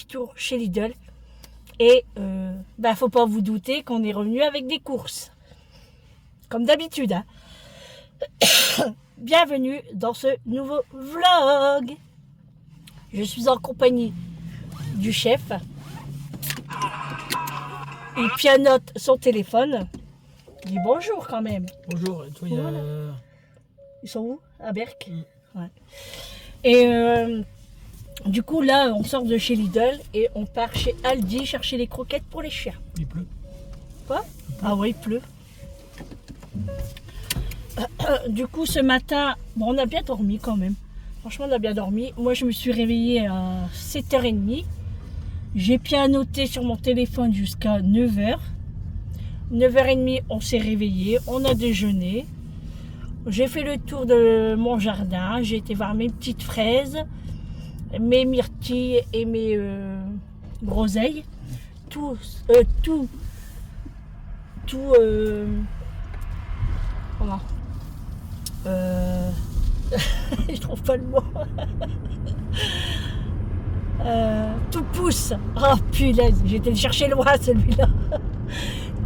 petit tour chez Lidl. Et faut pas vous douter qu'on est revenu avec des courses. Comme d'habitude. Hein. Bienvenue dans ce nouveau vlog. Je suis en compagnie du chef. Il pianote son téléphone. Il dit bonjour quand même. Bonjour, et toi, il y a... Voilà. Ils sont où? À Berck. Ouais. Et du coup, là, on sort de chez Lidl et on part chez Aldi chercher les croquettes pour les chiens. Il pleut. Quoi? Ah oui, il pleut. Du coup, ce matin, bon, on a bien dormi quand même. Franchement, on a bien dormi. Moi, je me suis réveillée à 7h30. J'ai pianoté sur mon téléphone jusqu'à 9h. 9h30, on s'est réveillé, on a déjeuné. J'ai fait le tour de mon jardin. J'ai été voir mes petites fraises, mes myrtilles et mes groseilles. Comment je trouve pas le mot. Tout pousse. Oh punaise, j'ai été le chercher loin celui-là.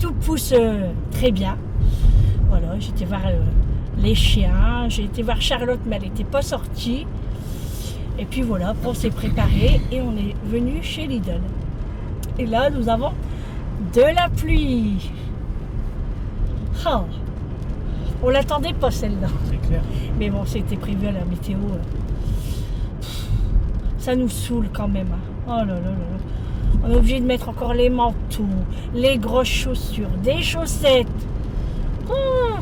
Tout pousse très bien. Voilà, j'ai été voir les chiens, j'ai été voir Charlotte, mais elle n'était pas sortie. Et puis voilà, on s'est préparé et on est venu chez Lidl. Et là, nous avons de la pluie. Oh. On l'attendait pas celle-là. C'est clair. Mais bon, c'était prévu à la météo. Ça nous saoule quand même. Oh là là là là. On est obligé de mettre encore les manteaux, les grosses chaussures, des chaussettes. Oh.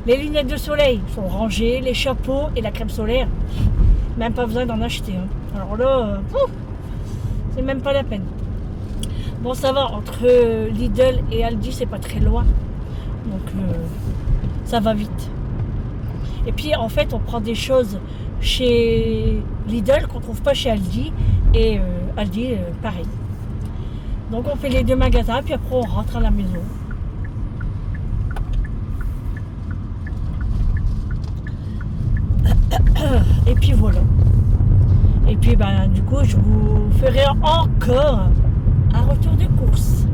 Les lunettes de soleil sont rangées, les chapeaux et la crème solaire. Même pas besoin d'en acheter. Hein. Alors là, c'est même pas la peine. Bon, ça va, entre Lidl et Aldi, c'est pas très loin. Donc, ça va vite. Et puis, en fait, on prend des choses chez Lidl qu'on trouve pas chez Aldi. Et Aldi, pareil. Donc, on fait les deux magasins, puis après, on rentre à la maison. Et puis, voilà. Et puis, du coup, je vous ferai encore un retour de course.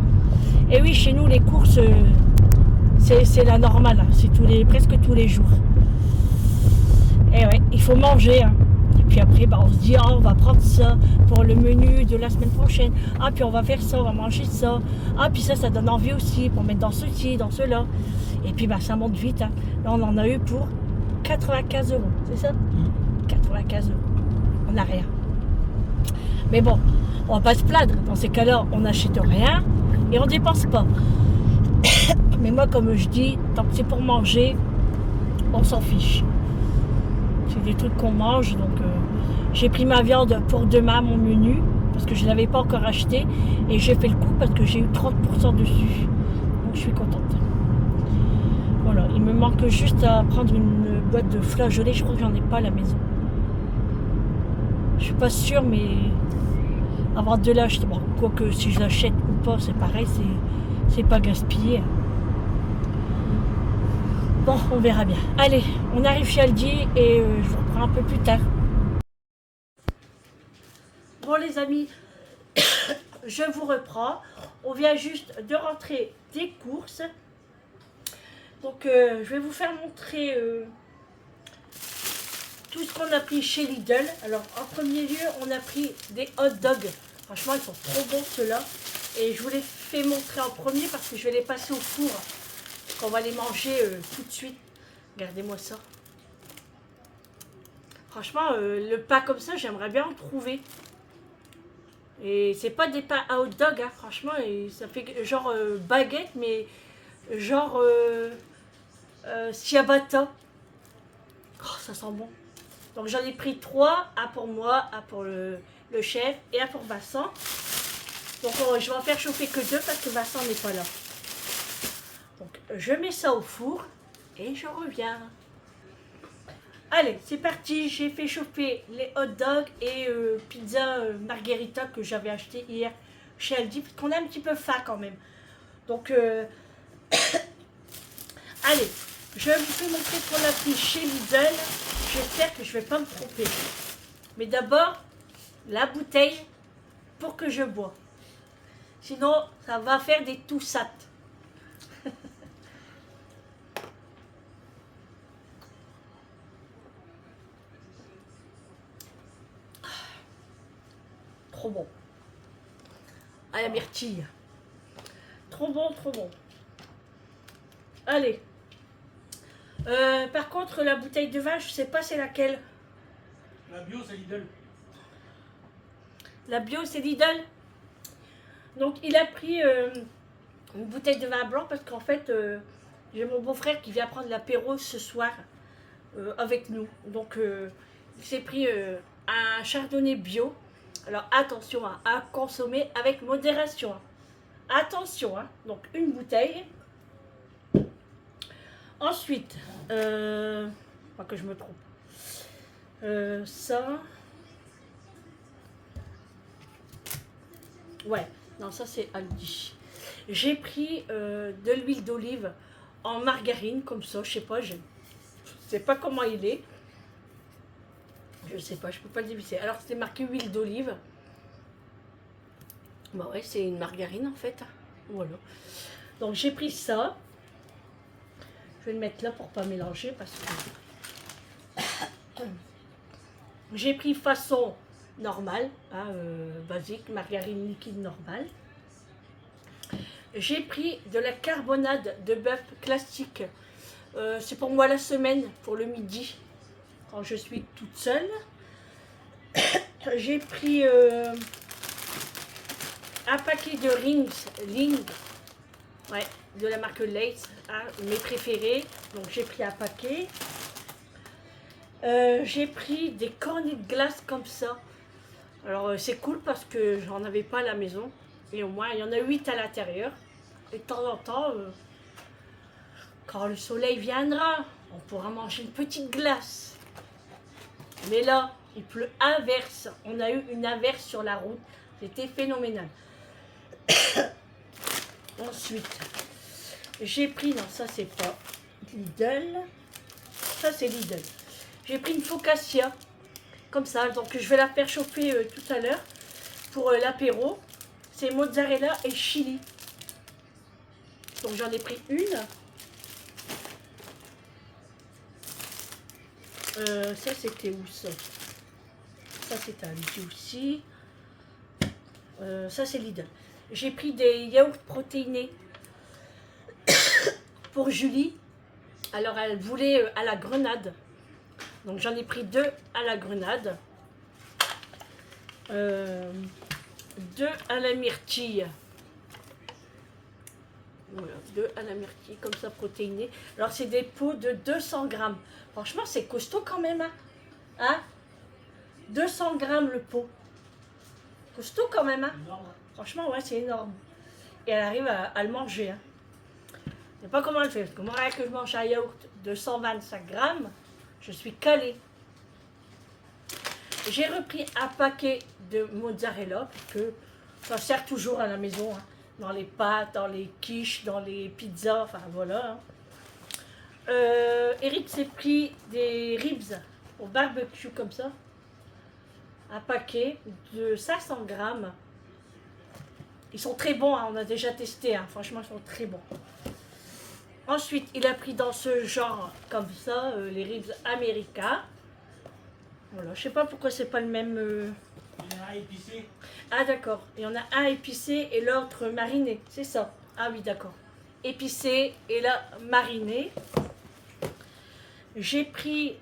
Et oui, chez nous, les courses... c'est la normale, c'est presque tous les jours. Et ouais, il faut manger. Hein. Et puis après, on se dit, on va prendre ça pour le menu de la semaine prochaine. Ah, puis on va faire ça, on va manger ça. Ah, puis ça donne envie aussi pour mettre dans ceci, dans cela. Et puis, ça monte vite. Hein. Là, on en a eu pour 95 €, c'est ça? 95 €. On n'a rien. Mais bon, on va pas se plaindre. Dans ces cas-là, on n'achète rien et on dépense pas. Mais moi, comme je dis, tant que c'est pour manger, on s'en fiche. C'est des trucs qu'on mange, donc j'ai pris ma viande pour demain, mon menu, parce que je ne l'avais pas encore acheté, et j'ai fait le coup parce que j'ai eu 30% dessus. Donc je suis contente. Voilà, il me manque juste à prendre une boîte de flageolets, je crois que j'en ai pas à la maison. Je suis pas sûre, mais avant de l'acheter, bon, quoique si je l'achète ou pas, c'est pareil, c'est pas gaspillé. Bon, on verra bien. Allez, on arrive chez Aldi et je vous reprends un peu plus tard. Bon les amis, je vous reprends. On vient juste de rentrer des courses. Donc je vais vous faire montrer tout ce qu'on a pris chez Lidl. Alors en premier lieu, on a pris des hot dogs. Franchement, ils sont trop bons ceux-là. Et je vous les fais montrer en premier parce que je vais les passer au four. On va les manger tout de suite. Regardez-moi ça. Franchement, le pain comme ça, j'aimerais bien en trouver. Et c'est pas des pains à hot dog, hein, franchement. Et ça fait genre baguette, mais genre ciabatta. Oh, ça sent bon. Donc j'en ai pris 3. Un pour moi, un pour le chef et un pour Vincent. Donc je vais en faire chauffer que 2 parce que Vincent n'est pas là. Donc je mets ça au four et je reviens. Allez, c'est parti. J'ai fait chauffer les hot dogs et pizza margherita que j'avais acheté hier chez Aldi parce qu'on a un petit peu faim quand même. Donc allez, je vous fais montrer ce qu'on a pris chez Lidl. J'espère que je ne vais pas me tromper. Mais d'abord, la bouteille pour que je bois. Sinon, ça va faire des toussates. Trop bon. À la myrtille. Trop bon, trop bon. Allez. Par contre, la bouteille de vin, je sais pas c'est laquelle. La bio, c'est Lidl. La bio, c'est Lidl. Donc, il a pris une bouteille de vin blanc parce qu'en fait, j'ai mon beau-frère qui vient prendre l'apéro ce soir avec nous. Donc, il s'est pris un chardonnay bio. Alors, attention à consommer avec modération. Attention, hein. Donc, une bouteille. Ensuite, pas que je me trompe. Ça. Ouais, non, ça c'est Aldi. J'ai pris de l'huile d'olive en margarine, comme ça, je sais pas comment il est. Je sais pas, je peux pas le dévisser. Alors, c'était marqué huile d'olive. Bah ouais, c'est une margarine en fait. Voilà. Donc, j'ai pris ça. Je vais le mettre là pour pas mélanger parce que j'ai pris façon normale, hein, basique, margarine liquide normale. J'ai pris de la carbonade de bœuf classique. C'est pour moi la semaine, pour le midi, quand je suis toute seule. J'ai pris un paquet de Ling, ouais, de la marque Lay's, hein, mes préférés. Donc j'ai pris un paquet. J'ai pris des cornets de glace comme ça. Alors c'est cool parce que j'en avais pas à la maison. Et au moins il y en a 8 à l'intérieur. Et de temps en temps, quand le soleil viendra, on pourra manger une petite glace. Mais là, il pleut inverse. On a eu une averse sur la route. C'était phénoménal. Ensuite, j'ai pris, non ça c'est pas Lidl. Ça c'est Lidl. J'ai pris une focaccia, comme ça. Donc je vais la faire chauffer tout à l'heure pour l'apéro. C'est mozzarella et chili. Donc j'en ai pris une. Ça c'était où ça? Ça c'est un Lidl aussi. Ça c'est Lidl. J'ai pris des yaourts protéinés pour Julie. Alors elle voulait à la grenade. Donc j'en ai pris 2 à la grenade. 2 à la myrtille. Voilà, 2 à la myrtille, comme ça, protéinés. Alors c'est des pots de 200 grammes. Franchement c'est costaud quand même. Hein, 200 grammes le pot. Costaud quand même. Hein. Franchement ouais c'est énorme. Et elle arrive à le manger. Hein. Je ne sais pas comment elle fait. Parce que moi rien que je mange un yaourt de 125 grammes. Je suis calée. J'ai repris un paquet de mozzarella que ça sert toujours à la maison, hein, dans les pâtes, dans les quiches, dans les pizzas, enfin voilà. Hein. Eric s'est pris des ribs au barbecue comme ça. Un paquet de 500 grammes. Ils sont très bons, hein, on a déjà testé, hein, franchement ils sont très bons. Ensuite, il a pris dans ce genre, comme ça, les ribs America. Voilà, je sais pas pourquoi c'est pas le même... Il y en a un épicé. Ah d'accord, il y en a un épicé et l'autre mariné, c'est ça. Ah oui, d'accord. Épicé et là, mariné. J'ai pris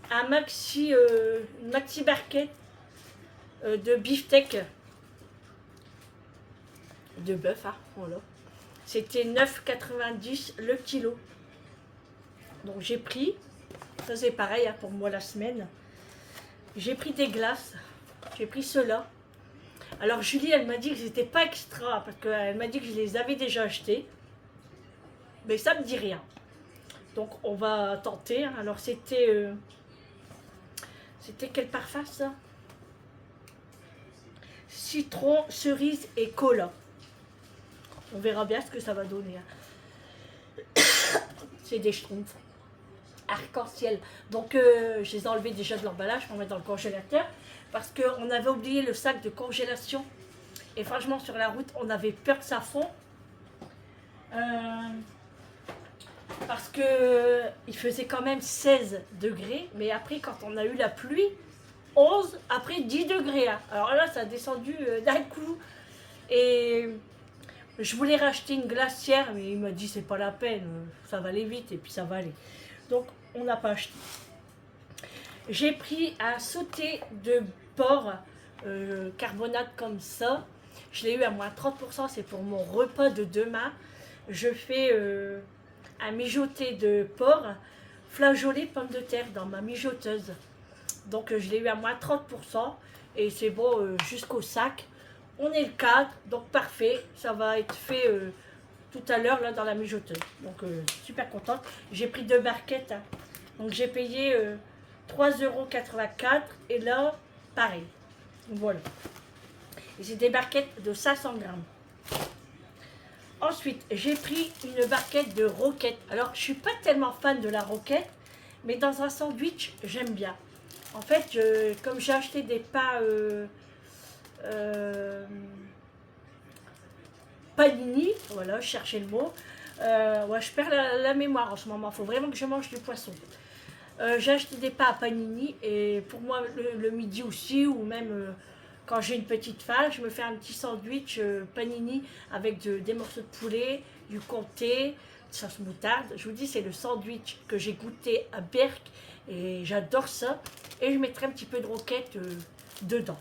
un une maxi barquette de beefsteak de bœuf, hein, voilà. C'était 9,90 le kilo. Donc j'ai pris, ça c'est pareil hein, pour moi la semaine. J'ai pris des glaces, j'ai pris ceux-là. Alors Julie, elle m'a dit que c'était pas extra, parce qu'elle m'a dit que je les avais déjà achetés. Mais ça me dit rien. Donc on va tenter. Alors c'était... c'était quel parfum ça? Citron, cerise et cola. On verra bien ce que ça va donner. Hein. C'est des schtroumpfs. arc-en-ciel. Donc je les ai enlevés déjà de l'emballage pour mettre dans le congélateur parce qu'on avait oublié le sac de congélation. Et franchement, sur la route, on avait peur que ça fond. Parce que il faisait quand même 16 degrés. Mais après, quand on a eu la pluie, 11, après 10 degrés. Hein. Alors là, ça a descendu d'un coup. Et je voulais racheter une glacière, mais il m'a dit c'est pas la peine, ça va aller vite et puis ça va aller. Donc on n'a pas acheté. J'ai pris un sauté de porc carbonate comme ça. Je l'ai eu à moins 30%, c'est pour mon repas de demain. Je fais un mijoté de porc flageolé pommes de terre dans ma mijoteuse. Donc je l'ai eu à moins 30% et c'est bon jusqu'au sac. On est le 4, donc parfait. Ça va être fait tout à l'heure là dans la mijoteuse. Donc super contente. J'ai pris 2 barquettes. Hein. Donc j'ai payé 3,84 € et là pareil. Voilà. Et c'est des barquettes de 500 grammes. Ensuite, j'ai pris une barquette de roquettes. Alors, je suis pas tellement fan de la roquette, mais dans un sandwich, j'aime bien. En fait, comme j'ai acheté des pains panini, voilà, je cherchais le mot. Ouais, je perds la mémoire en ce moment. Il faut vraiment que je mange du poisson. J'ai acheté des pains à panini et pour moi, le midi aussi, ou même quand j'ai une petite faim, je me fais un petit sandwich panini avec des morceaux de poulet, du comté, de sauce moutarde. Je vous dis, c'est le sandwich que j'ai goûté à Berck et j'adore ça. Et je mettrai un petit peu de roquette dedans.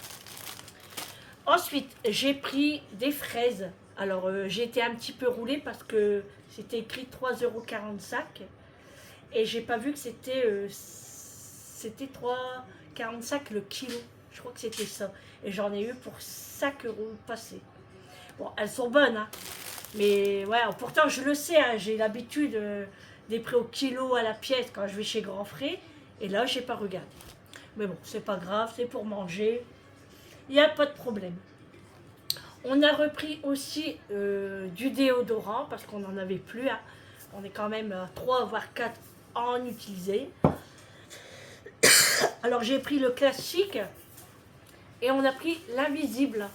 Ensuite, j'ai pris des fraises. Alors, j'ai été un petit peu roulée parce que c'était écrit 3,45 € et j'ai pas vu que c'était 3,45 € le kilo. Je crois que c'était ça. Et j'en ai eu pour 5 € passé. Bon, elles sont bonnes, hein. Mais ouais, pourtant je le sais, hein, j'ai l'habitude des prix au kilo à la pièce quand je vais chez Grand Frais. Et là, j'ai pas regardé. Mais bon, c'est pas grave, c'est pour manger. Il n'y a pas de problème. On a repris aussi du déodorant parce qu'on n'en avait plus. Hein. On est quand même 3 voire 4 à en utiliser. Alors j'ai pris le classique et on a pris l'invisible.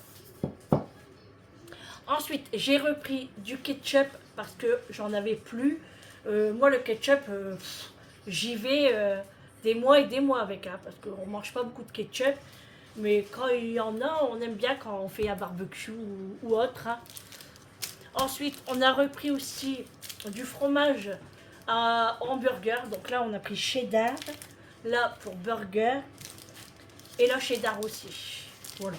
Ensuite, j'ai repris du ketchup parce que j'en avais plus. Moi, le ketchup, j'y vais des mois et des mois avec. Hein, parce qu'on ne mange pas beaucoup de ketchup. Mais quand il y en a, on aime bien quand on fait un barbecue ou autre. Hein. Ensuite, on a repris aussi du fromage à hamburger. Donc là, on a pris cheddar. Là, pour burger. Et là, cheddar aussi. Voilà.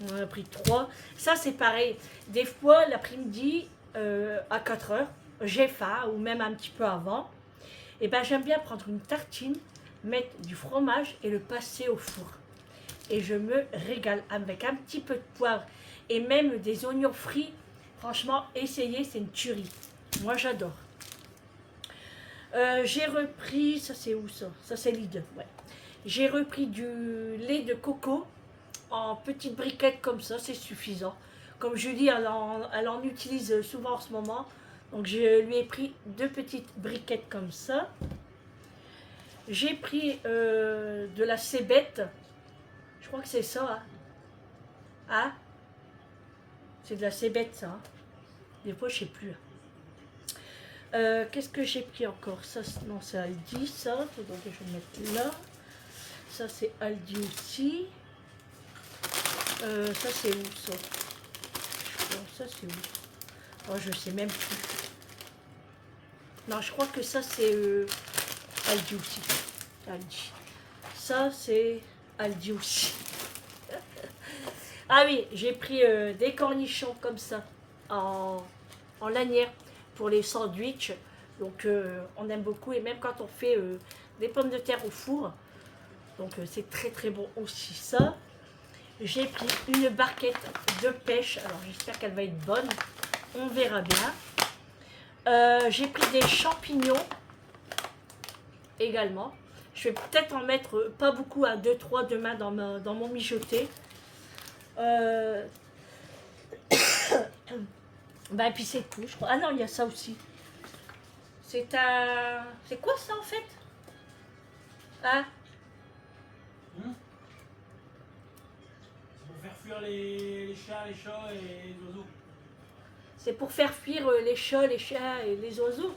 On en a pris 3. Ça, c'est pareil. Des fois, l'après-midi, à 4 h, j'ai faim, ou même un petit peu avant. Et ben, j'aime bien prendre une tartine, mettre du fromage et le passer au four. Et je me régale avec un petit peu de poivre et même des oignons frits. Franchement, essayez, c'est une tuerie. Moi, j'adore. J'ai repris, ça c'est où ça? Ça c'est Lidl, ouais. J'ai repris du lait de coco en petites briquettes comme ça, c'est suffisant. Comme Julie, elle en utilise souvent en ce moment. Donc je lui ai pris 2 petites briquettes comme ça. J'ai pris de la cébette. Je crois que c'est ça. Hein, hein? C'est de la cébette ça. Hein? Des fois je sais plus. Qu'est-ce que j'ai pris encore? Ça, non, c'est Aldi, ça. Donc je vais mettre là. Ça, c'est Aldi aussi. Ça, c'est où, ça? Ça, c'est où? Oh, je sais même plus. Non, je crois que ça, c'est Aldi aussi. Aldi. Ça, c'est Aldi aussi. Ah oui, j'ai pris des cornichons comme ça, en lanière. Pour les sandwichs, donc on aime beaucoup et même quand on fait des pommes de terre au four, donc c'est très très bon aussi ça. J'ai pris une barquette de pêche, alors j'espère qu'elle va être bonne, on verra bien. J'ai pris des champignons également, je vais peut-être en mettre pas beaucoup, à 2-3 demain dans mon mijoté. Ben, puis c'est tout, je crois. Ah non, il y a ça aussi. C'est un... C'est quoi ça en fait? Hein? C'est pour faire fuir les chats, les chats et les oiseaux. C'est pour faire fuir les chats, les chiens et les oiseaux.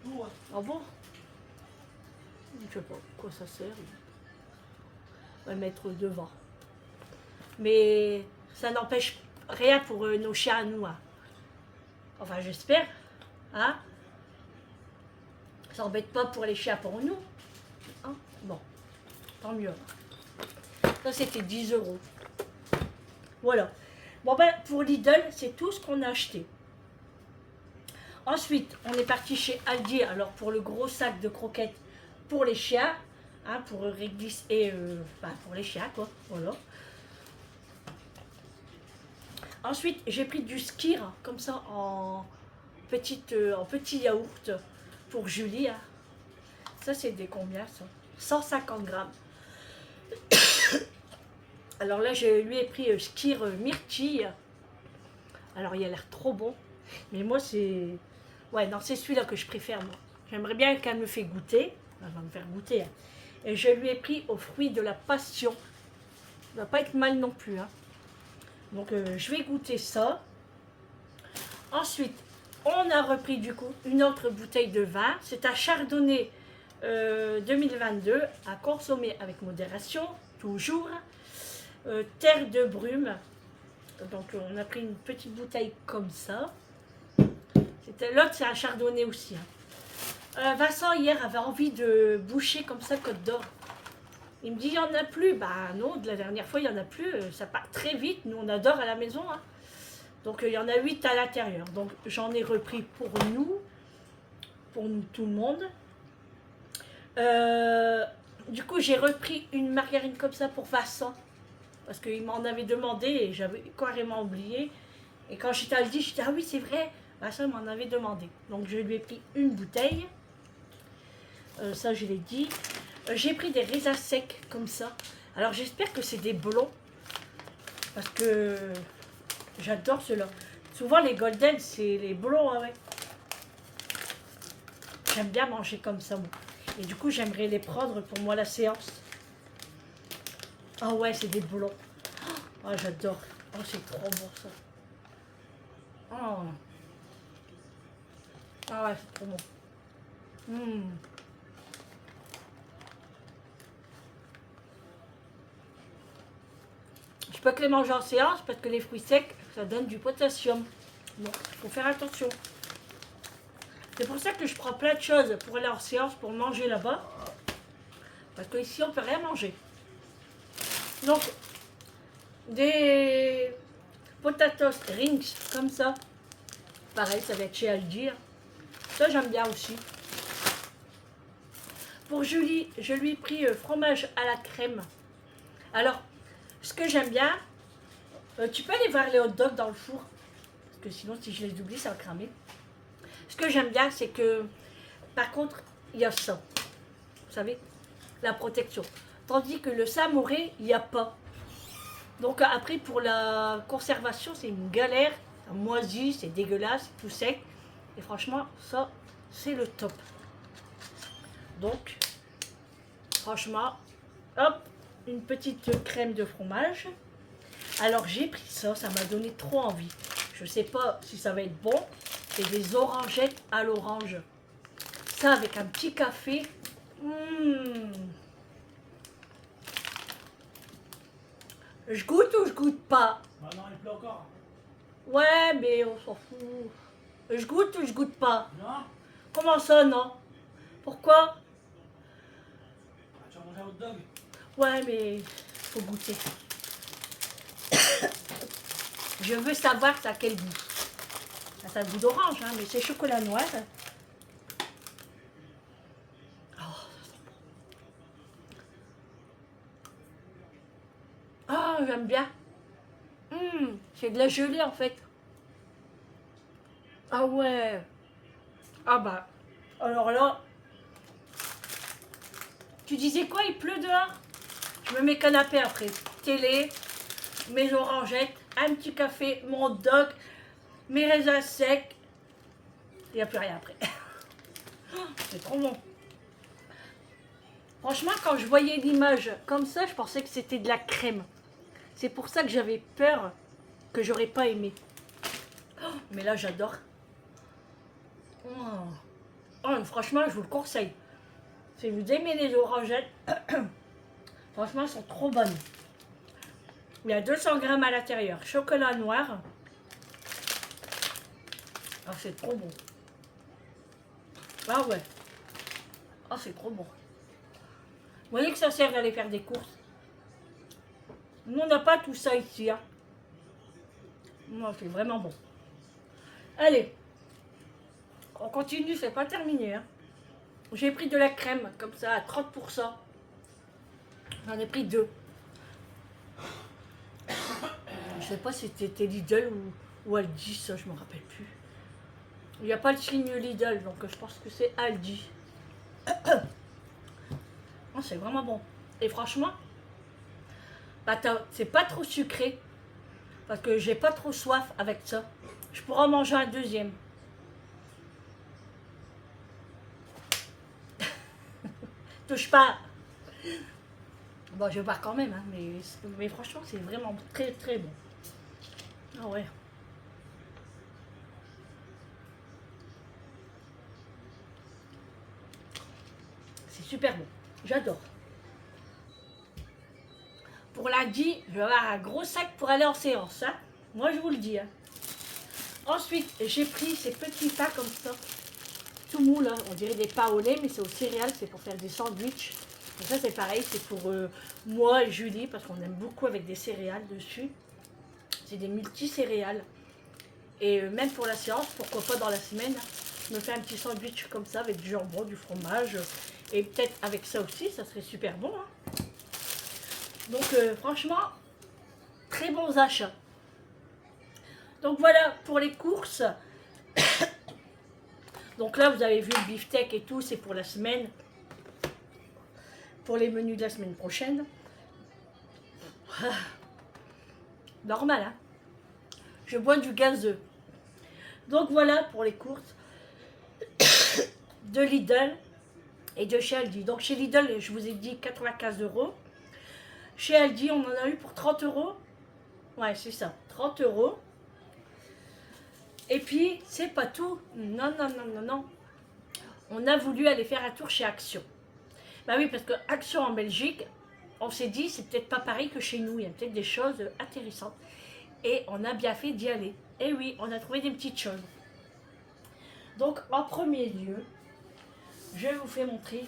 Tout, ouais. Ah bon? Je sais pas quoi ça sert. On va le mettre devant. Mais ça n'empêche rien pour nos chiens à nous. Hein. Enfin, j'espère. Hein? Ça n'embête pas pour les chiens pour nous. Hein? Bon, tant mieux. Ça, c'était 10 €. Voilà. Bon, ben, pour Lidl, c'est tout ce qu'on a acheté. Ensuite, on est parti chez Aldi, alors pour le gros sac de croquettes pour les chiens, hein, pour Réglisse et pour les chiens, quoi. Voilà. Ensuite, j'ai pris du skyr, comme ça, en petit yaourt pour Julie. Hein. Ça, c'est des combien, ça? 150 grammes. Alors là, je lui ai pris skyr myrtille. Alors, il a l'air trop bon. Mais moi, c'est... Ouais, non, c'est celui-là que je préfère, moi. J'aimerais bien qu'elle me fait goûter. Elle va me faire goûter. Hein. Et je lui ai pris aux fruits de la passion. Ça va pas être mal non plus. Hein. Donc, je vais goûter ça. Ensuite, on a repris, du coup, une autre bouteille de vin. C'est un Chardonnay 2022 à consommer avec modération, toujours. Terre de brume. Donc, on a pris une petite bouteille comme ça. L'autre, c'est un chardonnay aussi. Hein. Vincent, hier, avait envie de boucher comme ça Côte d'Or. Il me dit, il n'y en a plus. Bah non, de la dernière fois, il n'y en a plus. Ça part très vite. Nous, on adore à la maison. Hein. Donc, il y en a 8 à l'intérieur. Donc, j'en ai repris pour nous tout le monde. Du coup, j'ai repris une margarine comme ça pour Vincent. Parce qu'il m'en avait demandé et j'avais carrément oublié. Et quand j'étais à le dire, je dis, ah oui, c'est vrai. Ça m'en avait demandé. Donc, je lui ai pris une bouteille. Ça, je l'ai dit. J'ai pris des raisins secs, comme ça. Alors, j'espère que c'est des blonds. Parce que j'adore ceux-là. Souvent, les golden, c'est les blonds. Hein, ouais. J'aime bien manger comme ça, moi. Et du coup, j'aimerais les prendre pour moi la séance. Ah ouais, c'est des blonds. Oh, j'adore. Oh, c'est trop bon, ça. Oh. Ah ouais, c'est trop bon. Je peux que les manger en séance parce que les fruits secs, ça donne du potassium. Donc, il faut faire attention. C'est pour ça que je prends plein de choses pour aller en séance, pour manger là-bas. Parce qu'ici, on ne peut rien manger. Donc, des potatoes rings comme ça. Pareil, ça va être chez Aldi. Ça, j'aime bien aussi. Pour Julie, je lui ai pris fromage à la crème. Alors, ce que j'aime bien, tu peux aller voir les hot dogs dans le four. Parce que sinon, si je les oublie, ça va cramer. Ce que j'aime bien, c'est que, par contre, il y a ça. Vous savez, la protection. Tandis que le samouré, il n'y a pas. Donc après, pour la conservation, c'est une galère. Ça moisit, c'est dégueulasse, c'est tout sec. Et franchement, ça, c'est le top. Donc, franchement, hop, une petite crème de fromage. Alors, j'ai pris ça, ça m'a donné trop envie. Je ne sais pas si ça va être bon. C'est des orangettes à l'orange. Ça, avec un petit café. Je goûte ou je goûte pas? Bah non, il pleut encore. Ouais, mais on s'en fout. Je goûte ou je goûte pas? Non? Comment ça, non? Pourquoi? Bah, tu vas manger un hot dog? Ouais, mais faut goûter. Je veux savoir ça a quel goût. Ça a le goût d'orange, hein, mais c'est chocolat noir. Ah, j'aime bien. C'est de la gelée en fait. Ah ouais. Ah bah. Alors là. Tu disais quoi, il pleut dehors? Je me mets canapé après. Télé, mes orangettes, un petit café, mon dog, mes raisins secs. Il n'y a plus rien après. C'est trop bon. Franchement, quand je voyais l'image comme ça, je pensais que c'était de la crème. C'est pour ça que j'avais peur que j'aurais pas aimé. Oh, mais là, j'adore. Oh. Oh, franchement, je vous le conseille. Si vous aimez les orangettes, franchement, elles sont trop bonnes. Il y a 200 grammes à l'intérieur. Chocolat noir. Ah, c'est trop bon. Ah ouais. Ah, c'est trop bon. Vous voyez que ça sert d'aller faire des courses. Nous, on n'a pas tout ça ici. Hein. Non, c'est vraiment bon. Allez. On continue, c'est pas terminé. Hein. J'ai pris de la crème, comme ça, à 30%. J'en ai pris 2. Je sais pas si c'était Lidl ou Aldi, ça, je me rappelle plus. Il n'y a pas le signe Lidl, donc je pense que c'est Aldi. Oh, c'est vraiment bon. Et franchement, bah, c'est pas trop sucré. Parce que j'ai pas trop soif avec ça. Je pourrais en manger un deuxième. Touche pas. Bon, je vais voir quand même, hein, mais franchement, c'est vraiment très très bon. Ah ouais. C'est super bon. J'adore. Pour lundi, je vais avoir un gros sac pour aller en séance. Hein. Moi, je vous le dis. Hein. Ensuite, j'ai pris ces petits pains comme ça. Tout mou, là. On dirait des pains au lait, mais c'est aux céréales. C'est pour faire des sandwichs. Et ça, c'est pareil. C'est pour moi et Julie, parce qu'on aime beaucoup avec des céréales dessus. C'est des multi-céréales. Et même pour la séance, pourquoi pas dans la semaine, je me fais un petit sandwich comme ça, avec du jambon, du fromage. Et peut-être avec ça aussi, ça serait super bon. Hein. Donc franchement, très bons achats. Donc voilà pour les courses. Donc là, vous avez vu le beefsteak et tout, c'est pour la semaine. Pour les menus de la semaine prochaine. Normal, hein. Je bois du gazeux. Donc voilà pour les courses de Lidl et de chez Aldi. Donc chez Lidl, je vous ai dit 95 €. Chez Aldi, on en a eu pour 30 €. Ouais, c'est ça, 30 €. Et puis, c'est pas tout. Non, non, non, non, non. On a voulu aller faire un tour chez Action. Bah oui, parce que Action en Belgique, on s'est dit, c'est peut-être pas pareil que chez nous. Il y a peut-être des choses intéressantes. Et on a bien fait d'y aller. Et oui, on a trouvé des petites choses. Donc, en premier lieu, je vous fais montrer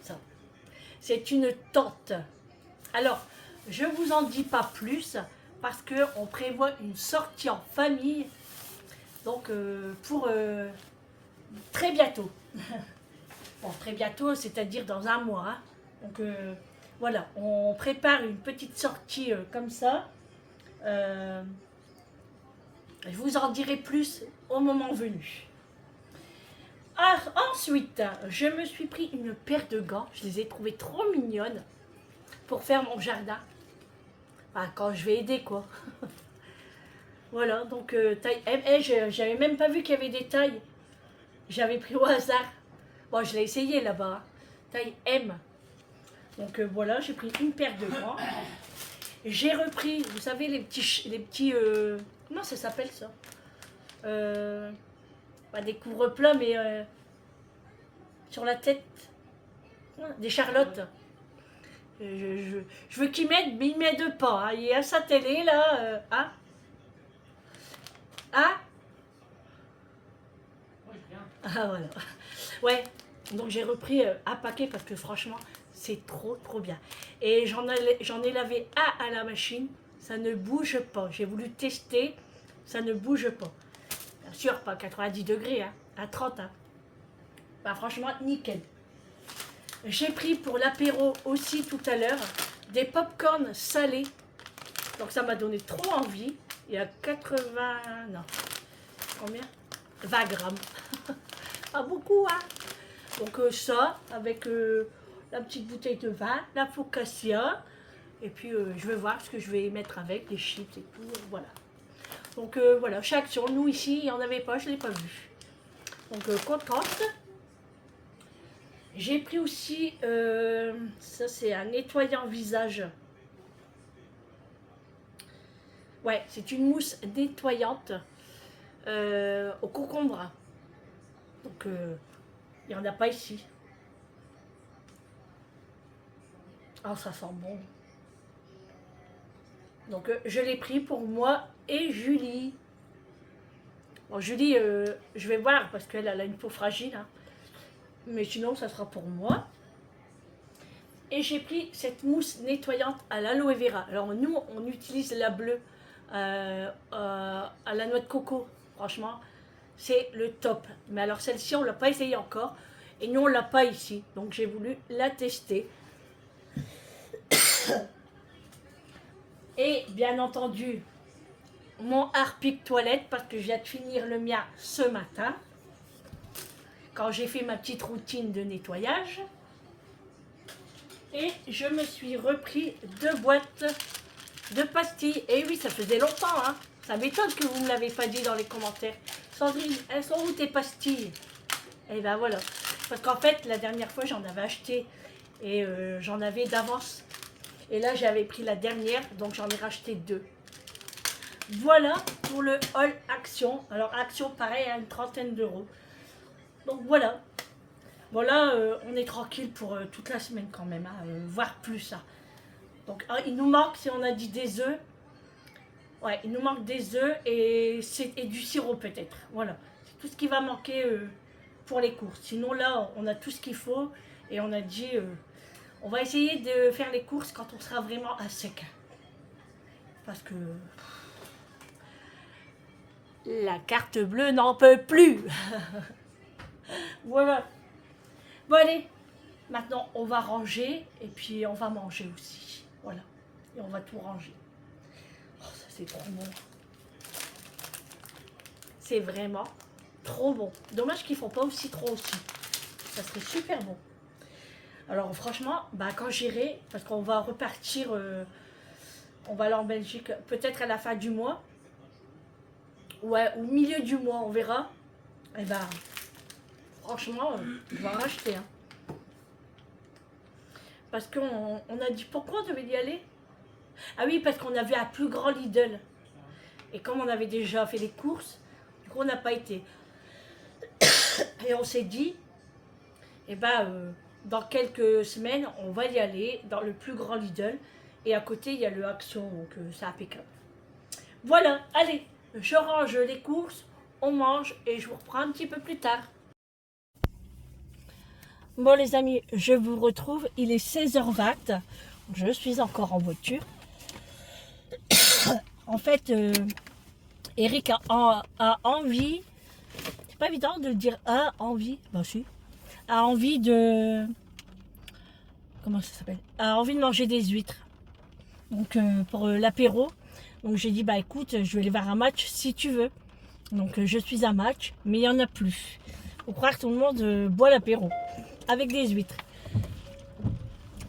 ça. C'est une tente. Alors, je ne vous en dis pas plus parce qu'on prévoit une sortie en famille. Donc, pour très bientôt. Bon, très bientôt, c'est-à-dire dans un mois. Hein. Donc, voilà, on prépare une petite sortie comme ça. Je vous en dirai plus au moment venu. Ah, ensuite, je me suis pris une paire de gants. Je les ai trouvées trop mignonnes pour faire mon jardin. Enfin, quand je vais aider, quoi. Voilà, donc taille M. J'avais même pas vu qu'il y avait des tailles. J'avais pris au hasard. Bon, je l'ai essayé là-bas. Hein. Taille M. Donc voilà, j'ai pris une paire de gants. J'ai repris, vous savez, les petits comment ça s'appelle ça pas des couvre-plats, mais sur la tête. Des charlottes. Je veux qu'ils m'aident, mais ils ne m'aident pas. Hein. Il y a sa télé, là. Hein Ah Ah, voilà. Ouais, donc j'ai repris un paquet parce que franchement, c'est trop, trop bien. Et j'en ai lavé un à la machine. Ça ne bouge pas. J'ai voulu tester. Ça ne bouge pas. Bien sûr, pas à 90 degrés, hein, à 30. Hein. Bah, franchement, nickel. J'ai pris pour l'apéro aussi tout à l'heure des pop-corn salés. Donc ça m'a donné trop envie. Il y a 80... Non. Combien 20 grammes. Pas beaucoup, hein. Donc ça, avec la petite bouteille de vin, la focaccia. Et puis je vais voir ce que je vais mettre avec, les chips et tout. Voilà. Donc voilà, chez Action, nous ici, il n'y en avait pas, je ne l'ai pas vu. Donc contente. J'ai pris aussi, ça c'est un nettoyant visage. Ouais, c'est une mousse nettoyante au concombre. Donc il n'y en a pas ici. Ah, ça sent bon. Donc je l'ai pris pour moi et Julie. Bon, Julie, je vais voir parce qu'elle a une peau fragile. Hein. Mais sinon, ça sera pour moi. Et j'ai pris cette mousse nettoyante à l'aloe vera. Alors nous, on utilise la bleue à la noix de coco. Franchement, c'est le top. Mais alors celle-ci, on ne l'a pas essayée encore. Et nous, on ne l'a pas ici. Donc j'ai voulu la tester. Et bien entendu, mon Harpic toilette parce que je viens de finir le mien ce matin. Quand j'ai fait ma petite routine de nettoyage. Et je me suis repris 2 boîtes de pastilles. Et oui, ça faisait longtemps. Hein. Ça m'étonne que vous ne me l'avez pas dit dans les commentaires. Sandrine, elles sont où tes pastilles? Et ben voilà. Parce qu'en fait, la dernière fois, j'en avais acheté. Et j'en avais d'avance. Et là, j'avais pris la dernière. Donc, j'en ai racheté 2. Voilà pour le haul Action. Alors, Action, pareil, à une trentaine d'euros. Donc, voilà. Voilà, on est tranquille pour toute la semaine quand même, hein, voire plus. Hein. Donc, il nous manque, si on a dit des œufs, ouais, il nous manque des œufs et du sirop peut-être. Voilà, c'est tout ce qui va manquer pour les courses. Sinon, là, on a tout ce qu'il faut et on a dit, on va essayer de faire les courses quand on sera vraiment à sec. Parce que la carte bleue n'en peut plus. Voilà. Bon allez, maintenant on va ranger et puis on va manger aussi. Voilà, et on va tout ranger. Oh, ça c'est trop bon. C'est vraiment trop bon. Dommage qu'ils ne font pas aussi trop aussi. Ça serait super bon. Alors franchement, bah, quand j'irai, parce qu'on va repartir, on va aller en Belgique peut-être à la fin du mois. Ouais, au milieu du mois, on verra. Et bah... franchement, je vais en racheter. Hein. Parce qu'on a dit pourquoi on devait y aller. Ah oui, parce qu'on avait un plus grand Lidl. Et comme on avait déjà fait les courses, du coup on n'a pas été. Et on s'est dit, eh ben, dans quelques semaines, on va y aller dans le plus grand Lidl. Et à côté, il y a le Action, donc c'est impeccable. Voilà, allez, je range les courses, on mange et je vous reprends un petit peu plus tard. Bon les amis, je vous retrouve, il est 16h20, je suis encore en voiture. En fait, Eric a envie, c'est pas évident de le dire, a envie, bah si, a envie de, comment ça s'appelle, a envie de manger des huîtres, donc pour l'apéro. Donc j'ai dit, bah écoute, je vais aller voir un match si tu veux. Donc je suis à match, mais il n'y en a plus. Faut croire que tout le monde boit l'apéro. Avec des huîtres.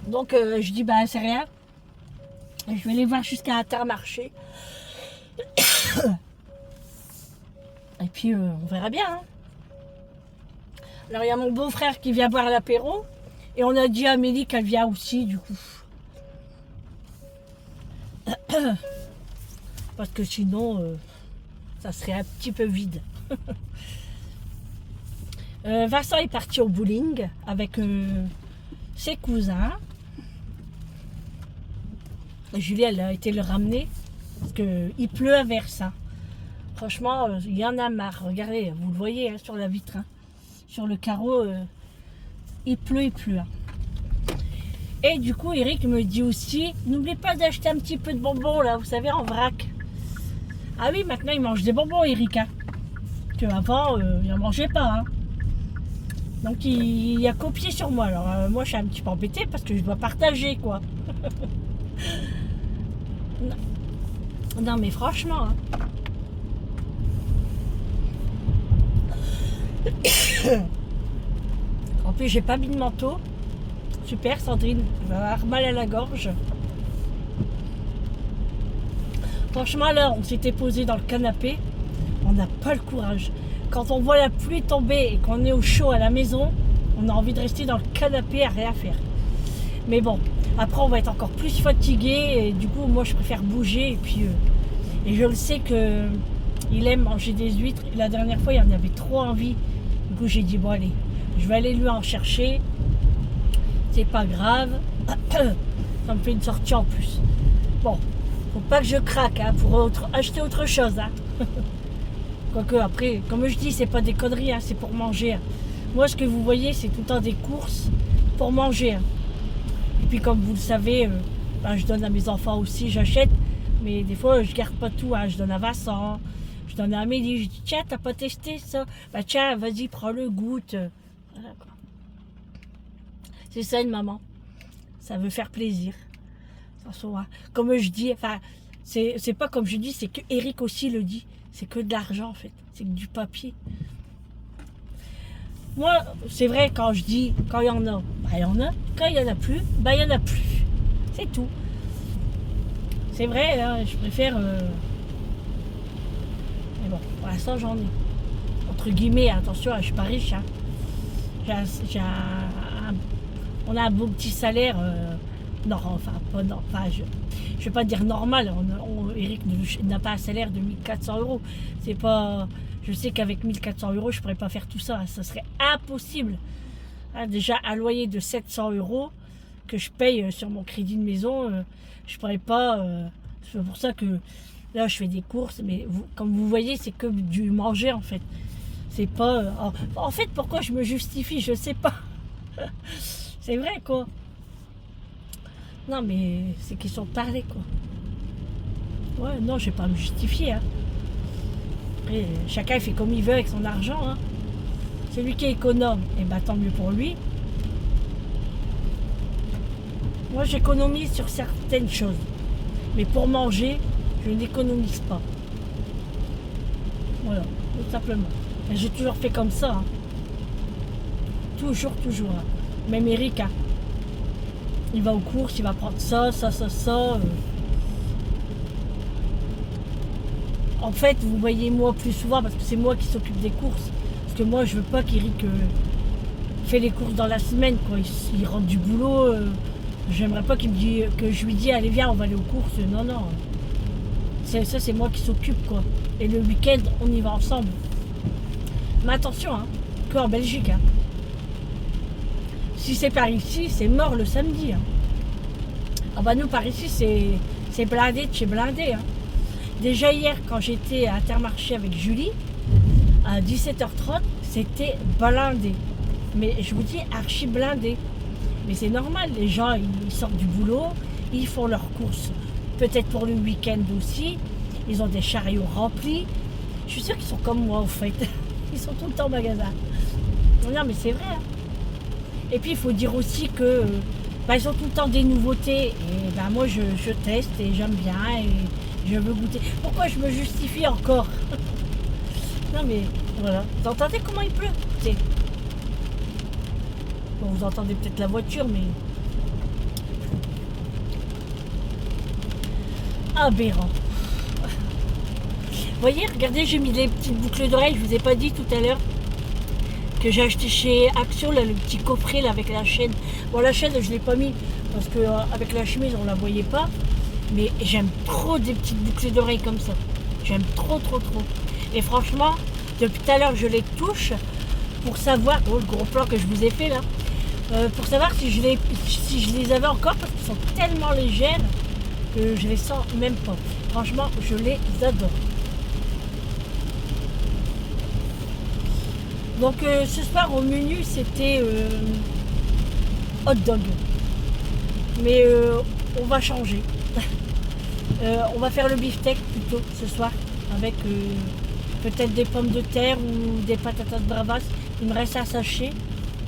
Donc je dis bah c'est rien. Je vais aller voir jusqu'à Intermarché. Et puis on verra bien. Hein. Alors il y a mon beau-frère qui vient boire l'apéro. Et on a dit à Amélie qu'elle vient aussi du coup. Parce que sinon ça serait un petit peu vide. Vincent est parti au bowling avec ses cousins. Julie, elle a été le ramener parce qu'il pleut à Versailles. Franchement, il y en a marre. Regardez, vous le voyez hein, sur la vitre. Hein. Sur le carreau, il pleut. Hein. Et du coup, Eric me dit aussi, n'oubliez pas d'acheter un petit peu de bonbons, là, vous savez, en vrac. Ah oui, maintenant, il mange des bonbons, Eric. Hein. Parce qu'avant, il n'en mangeait pas. Hein. Donc il a copié sur moi. Alors moi je suis un petit peu embêtée parce que je dois partager quoi. Non mais franchement. Hein. En plus j'ai pas mis de manteau. Super Sandrine, je vais avoir mal à la gorge. Franchement là on s'était posé dans le canapé. On n'a pas le courage. quand on voit la pluie tomber et qu'on est au chaud à la maison, on a envie de rester dans le canapé à rien faire. Mais bon, après on va être encore plus fatigué et du coup moi je préfère bouger et puis et je le sais que il aime manger des huîtres. La dernière fois il en avait trop envie. Du coup j'ai dit bon allez, je vais aller lui en chercher. C'est pas grave. Ça me fait une sortie en plus. Bon, faut pas que je craque hein, pour acheter autre chose. Hein. Quoique après, comme je dis, c'est pas des conneries, hein, c'est pour manger. Hein. Moi, ce que vous voyez, c'est tout le temps des courses pour manger. Hein. Et puis, comme vous le savez, je donne à mes enfants aussi, j'achète. Mais des fois, je garde pas tout. Hein. Je donne à Vincent, je donne à Amélie. Je dis, tiens, t'as pas testé ça? Bah tiens, vas-y, prends-le, goûte. Voilà, quoi. C'est ça une maman. Ça veut faire plaisir. Comme je dis, enfin, c'est pas comme je dis, c'est que Eric aussi le dit. C'est que de l'argent en fait. C'est que du papier. Moi, c'est vrai, quand je dis, quand il y en a, bah il y en a. Quand il y en a plus, bah il y en a plus. C'est tout. C'est vrai, hein, je préfère. Mais bon, pour l'instant, j'en ai. Entre guillemets, attention, je suis pas riche. Hein. On a un beau petit salaire. Non, enfin, pas, non, enfin je vais pas dire normal. Eric n'a pas un salaire de 1400 €. C'est pas. Je sais qu'avec 1400 €, je pourrais pas faire tout ça. Ça serait impossible. Hein, déjà, un loyer de 700 € que je paye sur mon crédit de maison, je pourrais pas. C'est pour ça que là, je fais des courses, mais comme vous voyez, c'est que du manger en fait. C'est pas. En fait, pourquoi je me justifie, je sais pas. C'est vrai quoi. Non, mais c'est question de parler, quoi. Ouais, non, je vais pas me justifier. Hein. Après, chacun fait comme il veut avec son argent. Hein. Celui qui est économe, et bah tant mieux pour lui. Moi, j'économise sur certaines choses. Mais pour manger, je n'économise pas. Voilà, tout simplement. Et j'ai toujours fait comme ça. Hein. Toujours, toujours. Hein. Même Eric, hein. Il va aux courses, il va prendre ça. En fait, vous voyez moi plus souvent parce que c'est moi qui s'occupe des courses. Parce que moi, je veux pas qu'Eric fait les courses dans la semaine. Quoi. Il rentre du boulot. J'aimerais pas qu'il me dise que je lui dis allez viens, on va aller aux courses. Non, non. Ça, c'est moi qui s'occupe quoi. Et le week-end, on y va ensemble. Mais attention, hein, que en Belgique. Hein. Si c'est par ici, c'est mort le samedi. Hein. Ah bah nous par ici c'est blindé de chez blindé. Hein. Déjà hier quand j'étais à Intermarché avec Julie, à 17h30, c'était blindé. Mais je vous dis archi blindé. Mais c'est normal, les gens ils sortent du boulot, ils font leurs courses, peut-être pour le week-end aussi. Ils ont des chariots remplis. Je suis sûre qu'ils sont comme moi au fait. Ils sont tout le temps au magasin. Non mais c'est vrai. Hein. Et puis il faut dire aussi que ils ont tout le temps des nouveautés. Et moi je teste et j'aime bien et je veux goûter. Pourquoi je me justifie encore? Non mais voilà. Vous entendez comment il pleut? Bon, vous entendez peut-être la voiture, mais aberrant. Vous voyez, regardez, j'ai mis des petites boucles d'oreilles. Je vous ai pas dit tout à l'heure que j'ai acheté chez Action, là, le petit coffret là, avec la chaîne. Bon, la chaîne, je ne l'ai pas mis parce que avec la chemise, on ne la voyait pas. Mais j'aime trop des petites boucles d'oreilles comme ça. J'aime trop. Et franchement, depuis tout à l'heure, je les touche pour savoir, le gros plan que je vous ai fait là, pour savoir si je les avais encore parce qu'ils sont tellement légères que je les sens même pas. Franchement, je les adore. Donc ce soir au menu c'était hot dog. Mais on va changer. On va faire le beefsteak plutôt ce soir avec peut-être des pommes de terre ou des patatas bravas. Il me reste un sachet.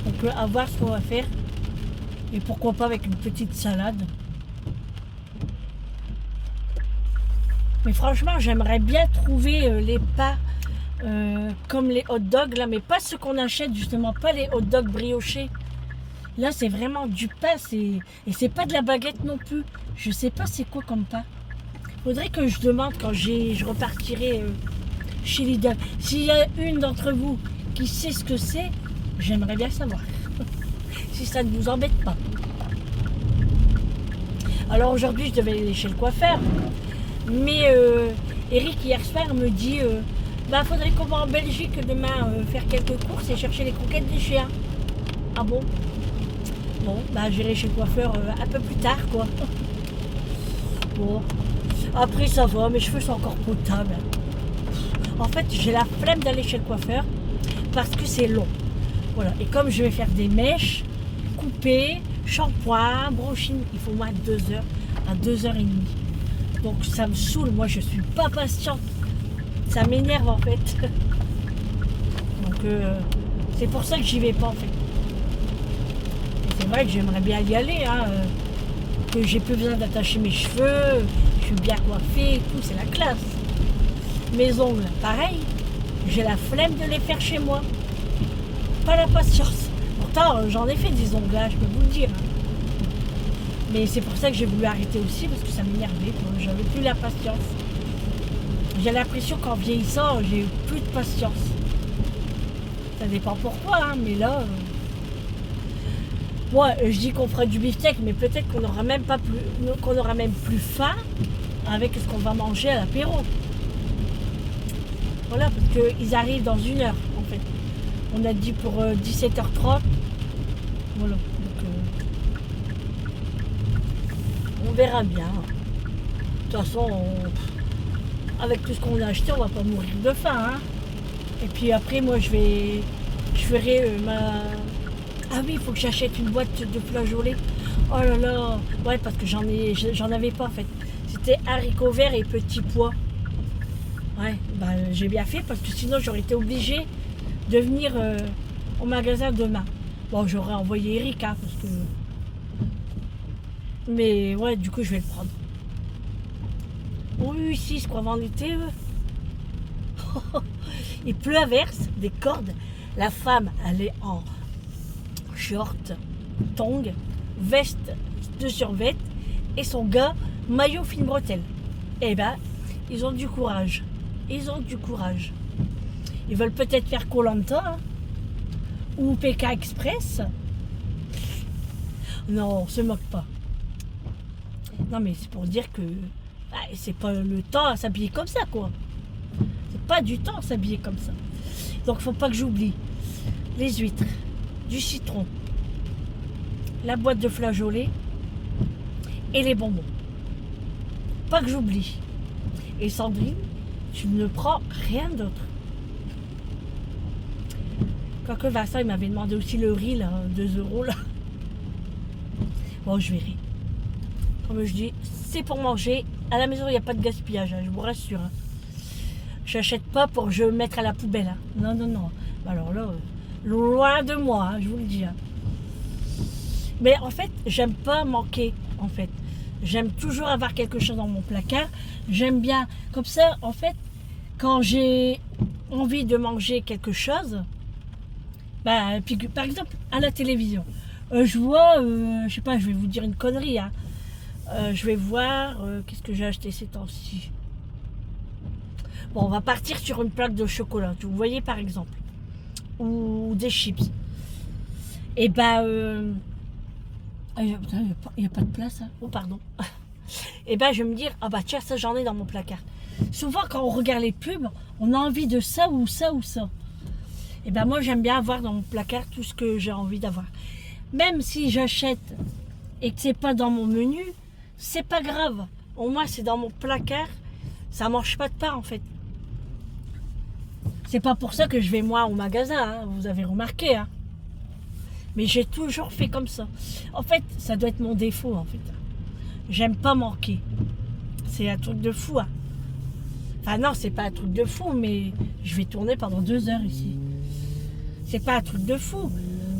Donc à voir ce qu'on va faire. Et pourquoi pas avec une petite salade. Mais franchement j'aimerais bien trouver les pas comme les hot dogs là, mais pas ceux qu'on achète justement, pas les hot dogs briochés. Là c'est vraiment du pain, et c'est pas de la baguette non plus. Je sais pas c'est quoi comme pain. Faudrait que je demande quand je repartirai chez Lidl. S'il y a une d'entre vous qui sait ce que c'est, j'aimerais bien savoir. Si ça ne vous embête pas. Alors aujourd'hui, je devais aller chez le coiffeur. Mais Eric, hier soir, me dit bah, faudrait qu'on va en Belgique demain faire quelques courses et chercher les croquettes des chiens. Ah bon? Bon, bah j'irai chez le coiffeur un peu plus tard, quoi. Bon. Après, ça va, mes cheveux sont encore potables. En fait, j'ai la flemme d'aller chez le coiffeur parce que c'est long. Voilà. Et comme je vais faire des mèches, couper, shampoing, brushing, il faut au moins 2 heures à 2h30. Donc ça me saoule, moi je suis pas patiente. Ça m'énerve en fait. Donc c'est pour ça que j'y vais pas en fait. Et c'est vrai que j'aimerais bien y aller, hein, que j'ai plus besoin d'attacher mes cheveux, je suis bien coiffée et tout, c'est la classe. Mes ongles, pareil, j'ai la flemme de les faire chez moi. Pas la patience. Pourtant j'en ai fait des ongles, je peux vous le dire. Hein. Mais c'est pour ça que j'ai voulu arrêter aussi, parce que ça m'énervait, j'avais plus la patience. J'ai l'impression qu'en vieillissant, j'ai eu plus de patience. Ça dépend pourquoi, hein, mais là... Moi, je dis qu'on fera du beefsteak, mais peut-être qu'on aura même pas plus, qu'on aura même plus faim avec ce qu'on va manger à l'apéro. Voilà, parce qu'ils arrivent dans 1 heure, en fait. On a dit pour 17h30. Voilà. On verra bien. De toute façon, avec tout ce qu'on a acheté, on va pas mourir de faim. Hein. Et puis après, moi, je ferai ma... Ah oui, il faut que j'achète une boîte de flageolets. Oh là là. Ouais, parce que j'en avais pas en fait. C'était haricots verts et petits pois. Ouais, bah, j'ai bien fait parce que sinon j'aurais été obligée de venir au magasin demain. Bon, j'aurais envoyé Eric, hein, parce que... Mais ouais, du coup, je vais le prendre. Oui, si, ils se croient en été, eux. Il pleut à verse, des cordes. La femme, elle est en short, tongs, veste de survêt et son gars, maillot fine bretelle. Eh ben, ils ont du courage. Ils ont du courage. Ils veulent peut-être faire Koh-Lanta, hein, ou Pékin Express. Non, on se moque pas. Non, mais c'est pour dire que c'est pas le temps à s'habiller comme ça, quoi. C'est pas du temps à s'habiller comme ça. Donc, faut pas que j'oublie les huîtres, du citron, la boîte de flageolets et les bonbons. Pas que j'oublie. Et Sandrine, tu ne prends rien d'autre. Quoique Vincent, il m'avait demandé aussi le riz, là, 2 € là. Bon, je verrai. Comme je dis, c'est pour manger. À la maison, il n'y a pas de gaspillage, hein, je vous rassure. Hein. Je n'achète pas pour je mettre à la poubelle. Hein. Non, non, non. Alors là, loin de moi, hein, je vous le dis. Hein. Mais en fait, j'aime pas manquer, en fait. J'aime toujours avoir quelque chose dans mon placard. J'aime bien. Comme ça, en fait, quand j'ai envie de manger quelque chose, bah, puis, par exemple, à la télévision, je vois, je sais pas, je vais vous dire une connerie, hein. Je vais voir, qu'est-ce que j'ai acheté ces temps-ci. Bon, on va partir sur une plaque de chocolat, vous voyez par exemple, ou des chips. Et ben, il n'y a pas de place, hein. Oh pardon. Et ben je vais me dire, ah bah tiens, ça j'en ai dans mon placard. Souvent quand on regarde les pubs, on a envie de ça ou ça ou ça. Et ben moi j'aime bien avoir dans mon placard tout ce que j'ai envie d'avoir. Même si j'achète et que c'est pas dans mon menu, c'est pas grave. Au moins c'est dans mon placard, ça mange pas de part en fait. C'est pas pour ça que je vais moi au magasin, hein, vous avez remarqué. Hein. Mais j'ai toujours fait comme ça. En fait, ça doit être mon défaut en fait. J'aime pas manquer. C'est un truc de fou. Hein. Enfin non, c'est pas un truc de fou, mais je vais tourner pendant 2 heures ici. C'est pas un truc de fou.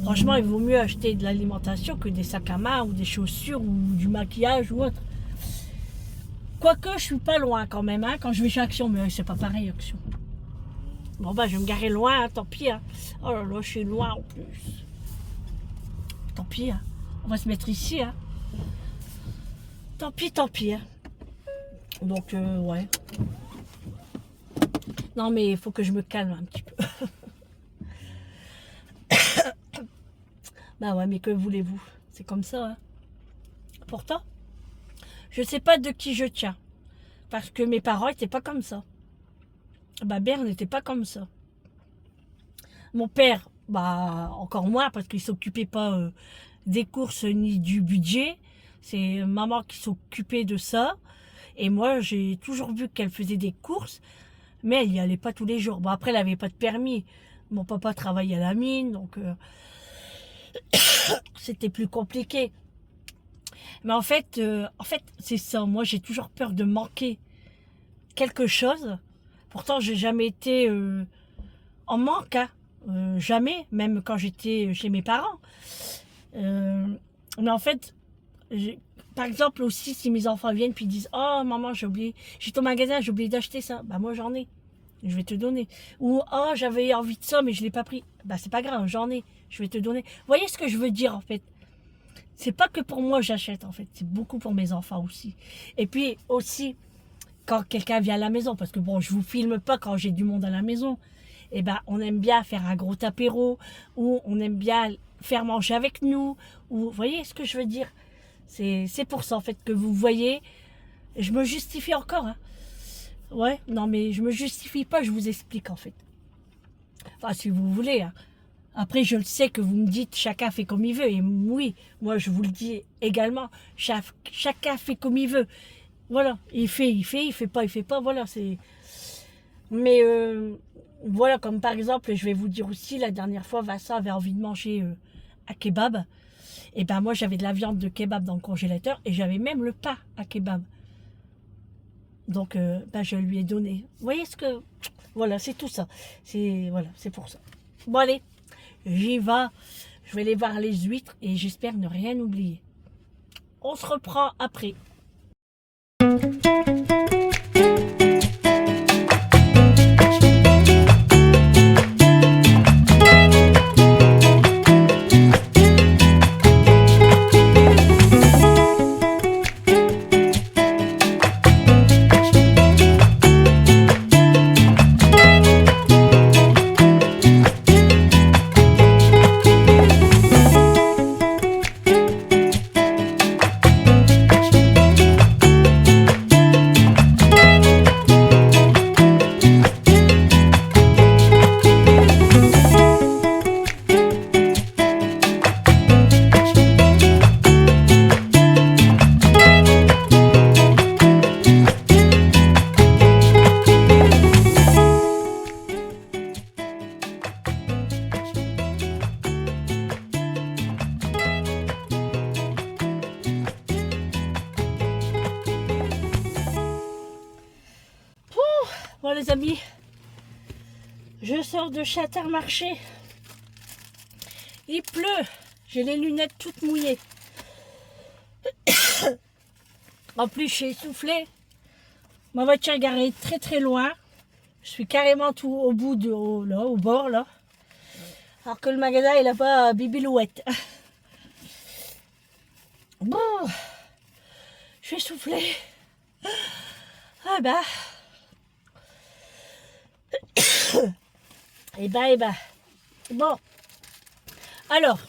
Franchement, il vaut mieux acheter de l'alimentation que des sacs à main ou des chaussures ou du maquillage ou autre. Quoique, je suis pas loin quand même, hein, quand je vais chez Action, mais c'est pas pareil, Action. Bon, bah, je vais me garer loin, hein, tant pis. Hein. Oh là là, je suis loin en plus. Tant pis, hein. On va se mettre ici. Hein. Tant pis, tant pis. Hein. Donc, ouais. Non, mais il faut que je me calme un petit peu. Bah ouais, mais que voulez-vous? C'est comme ça, hein. Pourtant, je sais pas de qui je tiens. Parce que mes parents n'étaient pas comme ça. Ma mère n'était pas comme ça. Mon père, bah encore moins, parce qu'il s'occupait pas des courses ni du budget. C'est maman qui s'occupait de ça. Et moi, j'ai toujours vu qu'elle faisait des courses, mais elle n'y allait pas tous les jours. Bon, après, elle n'avait pas de permis. Mon papa travaillait à la mine, donc c'était plus compliqué. Mais en fait c'est ça. Moi, j'ai toujours peur de manquer quelque chose. Pourtant, j'ai jamais été en manque, hein. Jamais, même quand j'étais chez mes parents. Mais en fait, par exemple aussi, si mes enfants viennent puis disent oh maman, j'ai oublié, j'étais au magasin, j'ai oublié d'acheter ça, bah moi j'en ai, je vais te donner. Ou oh j'avais envie de ça mais je l'ai pas pris, bah c'est pas grave, j'en ai, je vais te donner. Vous voyez ce que je veux dire en fait? C'est pas que pour moi j'achète en fait, c'est beaucoup pour mes enfants aussi. Et puis aussi quand quelqu'un vient à la maison, parce que bon, je vous filme pas quand j'ai du monde à la maison. Et ben on aime bien faire un gros apéro, ou on aime bien faire manger avec nous, ou vous voyez ce que je veux dire? C'est pour ça en fait que vous voyez, je me justifie encore, hein. Ouais, non mais je me justifie pas, je vous explique en fait. Enfin si vous voulez, hein. Après je le sais que vous me dites chacun fait comme il veut, et oui, moi je vous le dis également, chacun fait comme il veut. Voilà, il fait, il fait pas, voilà, c'est... Mais voilà, comme par exemple, je vais vous dire aussi, la dernière fois, Vincent avait envie de manger un kebab. Et ben moi, j'avais de la viande de kebab dans le congélateur et j'avais même le pain à kebab. Donc, ben, je lui ai donné. Vous voyez ce que... Voilà, c'est tout ça. Voilà, c'est pour ça. Bon, allez, j'y vais. Je vais aller voir les huîtres et j'espère ne rien oublier. On se reprend après. Bon les amis, je sors de Châtellerault. Il pleut, j'ai les lunettes toutes mouillées. En plus je suis essoufflée. Ma voiture est garée très très loin. Je suis carrément tout au bout au bord là. Alors que le magasin est là-bas à Bibilouette. Bon, je suis essoufflée. Ah bah. Et bah. Bon. Alors,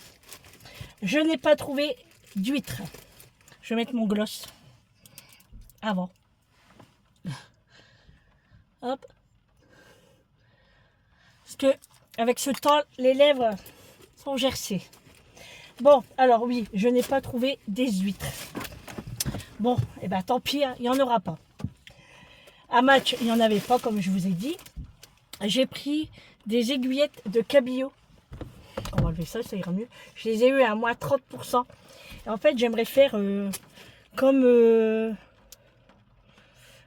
je n'ai pas trouvé d'huîtres. Je vais mettre mon gloss avant. Hop. Parce que avec ce temps, les lèvres sont gercées. Bon, alors oui, je n'ai pas trouvé des huîtres. Bon, et ben tant pis, il n'y en aura pas. À Match, il n'y en avait pas, comme je vous ai dit. J'ai pris des aiguillettes de cabillaud. On va enlever ça, ça ira mieux. Je les ai eu à moins 30%. Et en fait, j'aimerais faire comme...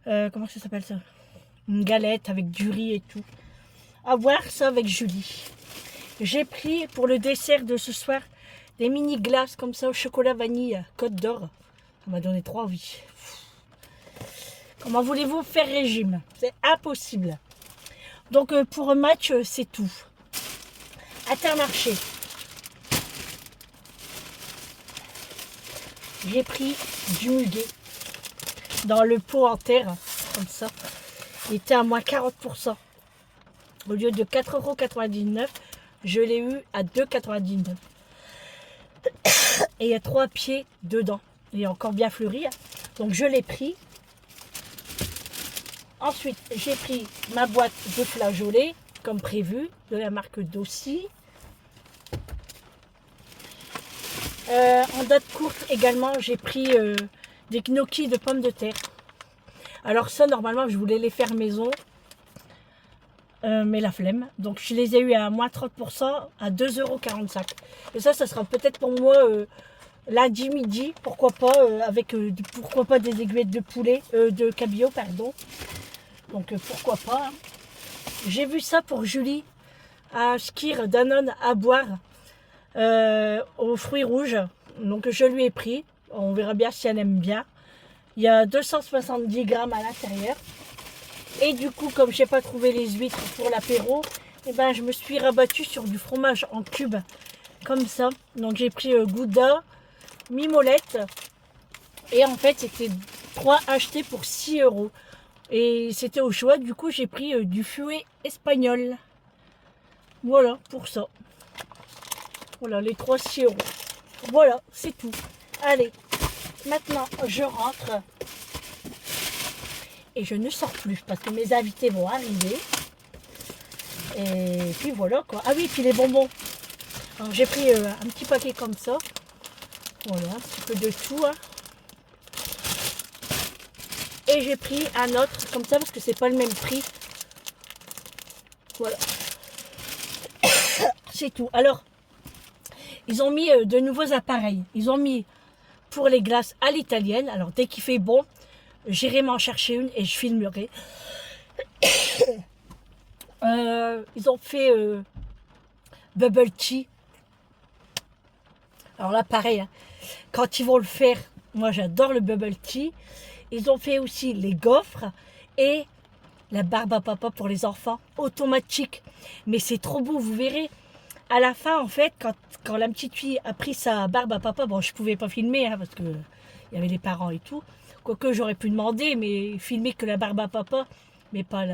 comment ça s'appelle ça? Une galette avec du riz et tout. À voir ça avec Julie. J'ai pris pour le dessert de ce soir des mini glaces comme ça au chocolat vanille Côte d'Or. Ça m'a donné trop envie. Comment voulez-vous faire régime? C'est impossible. Donc pour un match, c'est tout. Intermarché. J'ai pris du muguet dans le pot en terre, comme ça. Il était à moins 40%. Au lieu de 4,99 €, je l'ai eu à 2,99 €. Et il y a 3 pieds dedans. Il est encore bien fleuri. Hein. Donc je l'ai pris. Ensuite, j'ai pris ma boîte de flageolets, comme prévu, de la marque Dossi. En date courte également, j'ai pris des gnocchis de pommes de terre. Alors ça, normalement, je voulais les faire maison. Mais la flemme. Donc je les ai eu à moins 30% à 2,45 €. Et ça sera peut-être pour moi lundi midi, pourquoi pas, avec pourquoi pas des aiguillettes de poulet, de cabillaud, pardon. Donc pourquoi pas. Hein. J'ai vu ça pour Julie, à Skir Danone à boire aux fruits rouges. Donc je lui ai pris. On verra bien si elle aime bien. Il y a 270 grammes à l'intérieur. Et du coup, comme je n'ai pas trouvé les huîtres pour l'apéro, eh ben, je me suis rabattue sur du fromage en cube, comme ça. Donc j'ai pris Gouda, Mimolette. Et en fait, c'était 3 achetés pour 6 €. Et c'était au choix, du coup, j'ai pris du fouet espagnol. Voilà, pour ça. Voilà, les 3, 6 €. Voilà, c'est tout. Allez, maintenant, je rentre. Et je ne sors plus parce que mes invités vont arriver. Et puis voilà quoi. Ah oui, puis les bonbons. Alors j'ai pris un petit paquet comme ça. Voilà, un petit peu de tout. Hein. Et j'ai pris un autre comme ça parce que c'est pas le même prix. Voilà. C'est tout. Alors, ils ont mis de nouveaux appareils. Ils ont mis pour les glaces à l'italienne. Alors dès qu'il fait bon, j'irai m'en chercher une et je filmerai. Ils ont fait bubble tea. Alors là, pareil, hein, quand ils vont le faire, moi j'adore le bubble tea. Ils ont fait aussi les gaufres et la barbe à papa pour les enfants, automatique. Mais c'est trop beau, vous verrez. À la fin, en fait, quand la petite fille a pris sa barbe à papa, bon, je ne pouvais pas filmer hein, parce que il y avait les parents et tout. Quoique j'aurais pu demander, mais filmer que la barbe à papa, mais pas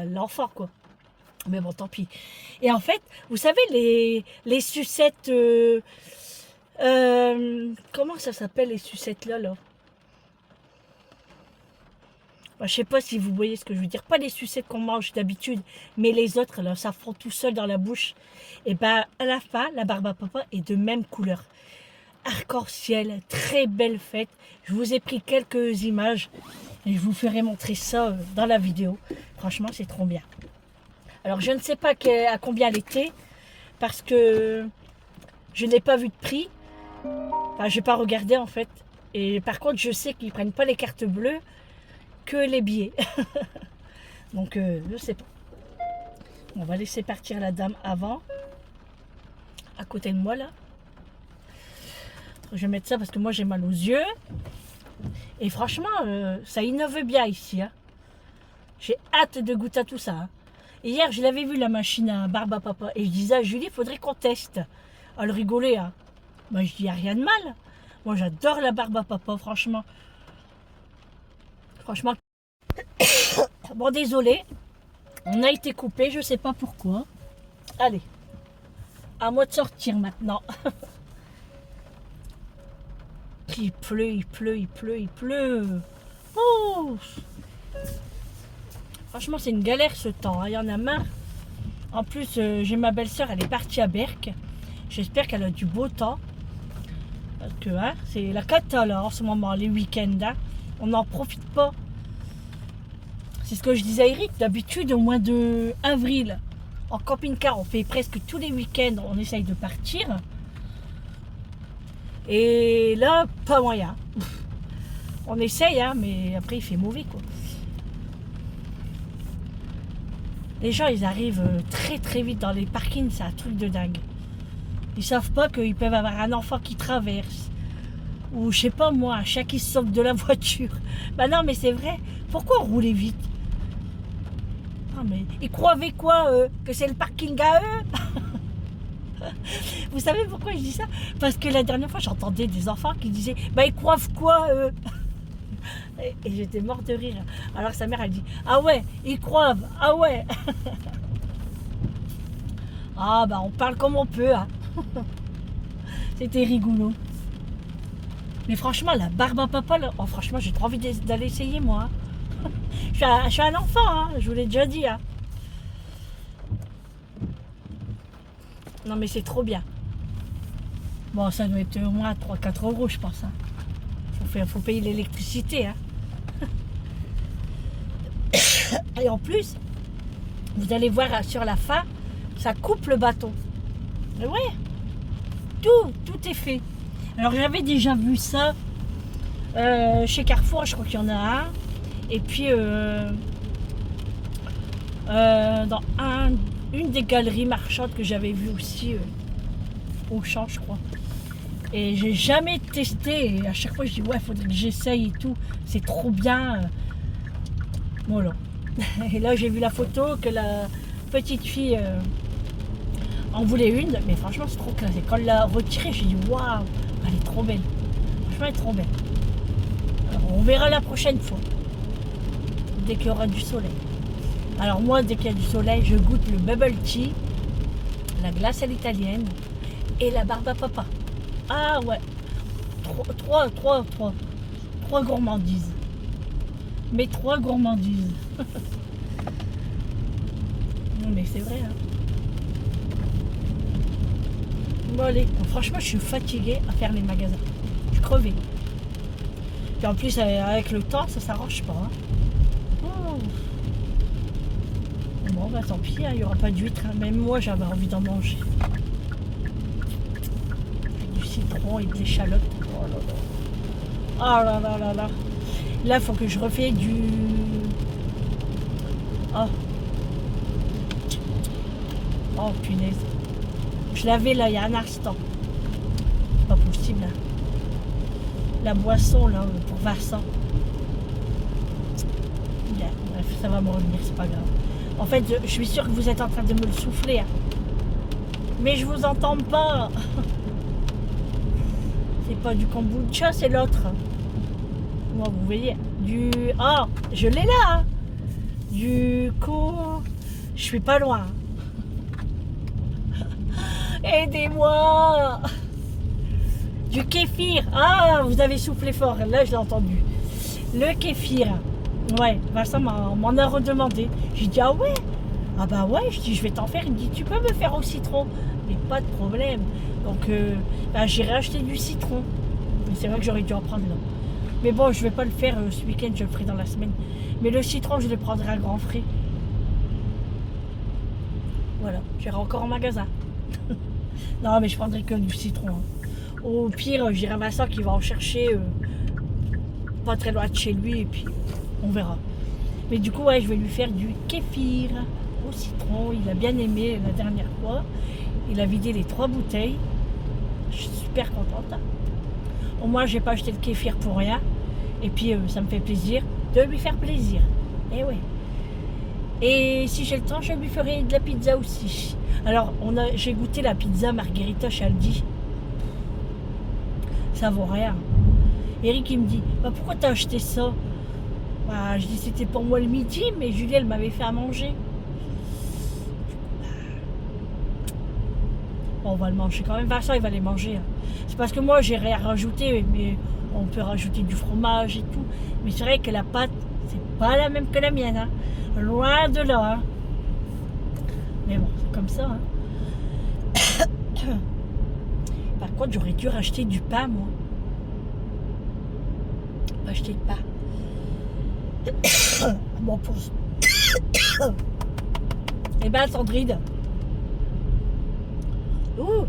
l'enfant, quoi. Mais bon, tant pis. Et en fait, vous savez, les sucettes... comment ça s'appelle, les sucettes là bah, je sais pas si vous voyez ce que je veux dire. Pas les sucettes qu'on mange d'habitude, mais les autres, là, ça fond tout seul dans la bouche. Et ben à la fin, la barbe à papa est de même couleur. Arc-en-ciel, très belle fête. Je vous ai pris quelques images et je vous ferai montrer ça dans la vidéo. Franchement, c'est trop bien. Alors, je ne sais pas à combien elle était parce que je n'ai pas vu de prix. Enfin, je n'ai pas regardé en fait. Et par contre, je sais qu'ils ne prennent pas les cartes bleues que les billets. Donc, je ne sais pas. On va laisser partir la dame avant, à côté de moi là. Je vais mettre ça parce que moi j'ai mal aux yeux. Et franchement, ça innove bien ici. Hein. J'ai hâte de goûter à tout ça. Hein. Hier, je l'avais vu la machine à barbe à papa. Et je disais à Julie, il faudrait qu'on teste. Elle rigolait. Hein. Moi, je dis, il n'y a rien de mal. Moi, j'adore la barbe à papa, franchement. Franchement. Bon, désolé. On a été coupé, je ne sais pas pourquoi. Allez. À moi de sortir maintenant. Il pleut, il pleut, il pleut, il pleut. Oh! Franchement, c'est une galère ce temps. Hein. Il y en a marre. En plus, j'ai ma belle-sœur, elle est partie à Berck. J'espère qu'elle a du beau temps. Parce que hein, c'est la cata là en ce moment, les week-ends. Hein. On n'en profite pas. C'est ce que je disais à Eric. D'habitude, au mois de avril, en camping-car, on fait presque tous les week-ends. On essaye de partir. Et là, pas moyen. On essaye, hein, mais après, il fait mauvais, quoi. Les gens, ils arrivent très très vite dans les parkings, c'est un truc de dingue. Ils savent pas qu'ils peuvent avoir un enfant qui traverse. Ou je sais pas moi, un chat qui sort de la voiture. Bah non, mais c'est vrai. Pourquoi rouler vite? Non, mais ils croient avec quoi, que c'est le parking à eux? Vous savez pourquoi je dis ça? Parce que la dernière fois, j'entendais des enfants qui disaient « Bah, ils croient quoi, eux ?» Et j'étais morte de rire. Alors sa mère, elle dit « Ah ouais, ils croient, ah ouais !» Ah bah on parle comme on peut, hein. C'était rigolo. Mais franchement, la barbe à papa, là, oh, franchement, j'ai trop envie d'aller essayer, moi. Je suis un enfant, hein, je vous l'ai déjà dit. Hein. Non, mais c'est trop bien. Bon, ça doit être au moins 3-4 euros, je pense. Hein. Faut payer l'électricité. Hein. Et en plus, vous allez voir sur la fin, ça coupe le bâton. Et ouais, tout est fait. Alors j'avais déjà vu ça chez Carrefour, je crois qu'il y en a un. Et puis dans une des galeries marchandes que j'avais vu aussi au Champ, je crois. Et j'ai jamais testé. Et à chaque fois je dis ouais, faudrait que j'essaye et tout. C'est trop bien. Voilà. Et là j'ai vu la photo que la petite fille en voulait une, mais franchement c'est trop classe. Et quand elle l'a retirée, j'ai dit waouh, elle est trop belle. Franchement elle est trop belle. Alors on verra la prochaine fois. Dès qu'il y aura du soleil. Alors moi dès qu'il y a du soleil, je goûte le bubble tea, la glace à l'italienne et la barbe à papa. Ah ouais. Trois gourmandises. Mais 3 gourmandises. Non mais c'est vrai hein. Bon allez, bon, franchement je suis fatiguée à faire les magasins. Je suis crevée. Puis en plus avec le temps ça s'arrange pas. Hein. Oh. Bon bah tant pis, hein, il n'y aura pas d'huîtres. Hein. Même moi j'avais envie d'en manger. Avec du citron et des échalotes. Oh là là. Oh là là là là. Là il faut que je refais du... Oh. Oh punaise. Je l'avais là il y a un instant. C'est pas possible là. La boisson là pour Vincent. Bien, bref, ça va me revenir, c'est pas grave. En fait, je suis sûre que vous êtes en train de me le souffler. Hein. Mais je vous entends pas. C'est pas du kombucha, c'est l'autre. Moi, vous voyez. Du... Ah, je l'ai là. Hein. Du coup... Je suis pas loin. Aidez-moi. Du kéfir. Ah, vous avez soufflé fort. Là, je l'ai entendu. Le kéfir. Ouais, Vincent m'en a redemandé. J'ai dit, ah ouais. Ah bah ouais, je dis, je vais t'en faire. Il me dit, tu peux me faire au citron. Mais pas de problème. Donc, bah, j'irai acheter du citron. Mais c'est vrai que j'aurais dû en prendre là. Mais bon, je vais pas le faire ce week-end, je le ferai dans la semaine. Mais le citron, je le prendrai à grands frais. Voilà, j'irai encore en magasin. Non, mais je prendrai que du citron. Hein. Au pire, j'irai à Vincent qui va en chercher pas très loin de chez lui et puis on verra. Mais du coup, ouais, je vais lui faire du kéfir au citron. Il a bien aimé la dernière fois. Il a vidé les 3 bouteilles. Je suis super contente. Hein. Au moins, j'ai pas acheté le kéfir pour rien. Et puis, ça me fait plaisir de lui faire plaisir. Et oui. Et si j'ai le temps, je lui ferai de la pizza aussi. Alors, j'ai goûté la pizza margherita chez Aldi. Ça vaut rien. Eric, il me dit, bah, pourquoi t'as acheté ça? Bah, je dis, c'était pour moi le midi, mais Julie, elle m'avait fait à manger. Bon, on va le manger quand même. Vincent, il va les manger. Hein. C'est parce que moi, j'ai rien rajouté, mais on peut rajouter du fromage et tout. Mais c'est vrai que la pâte, c'est pas la même que la mienne. Hein. Loin de là. Hein. Mais bon, c'est comme ça. Hein. Par contre, j'aurais dû racheter du pain, moi. Pas acheter de pain. Bon, pour... Eh ben, Sandrine. Ouh.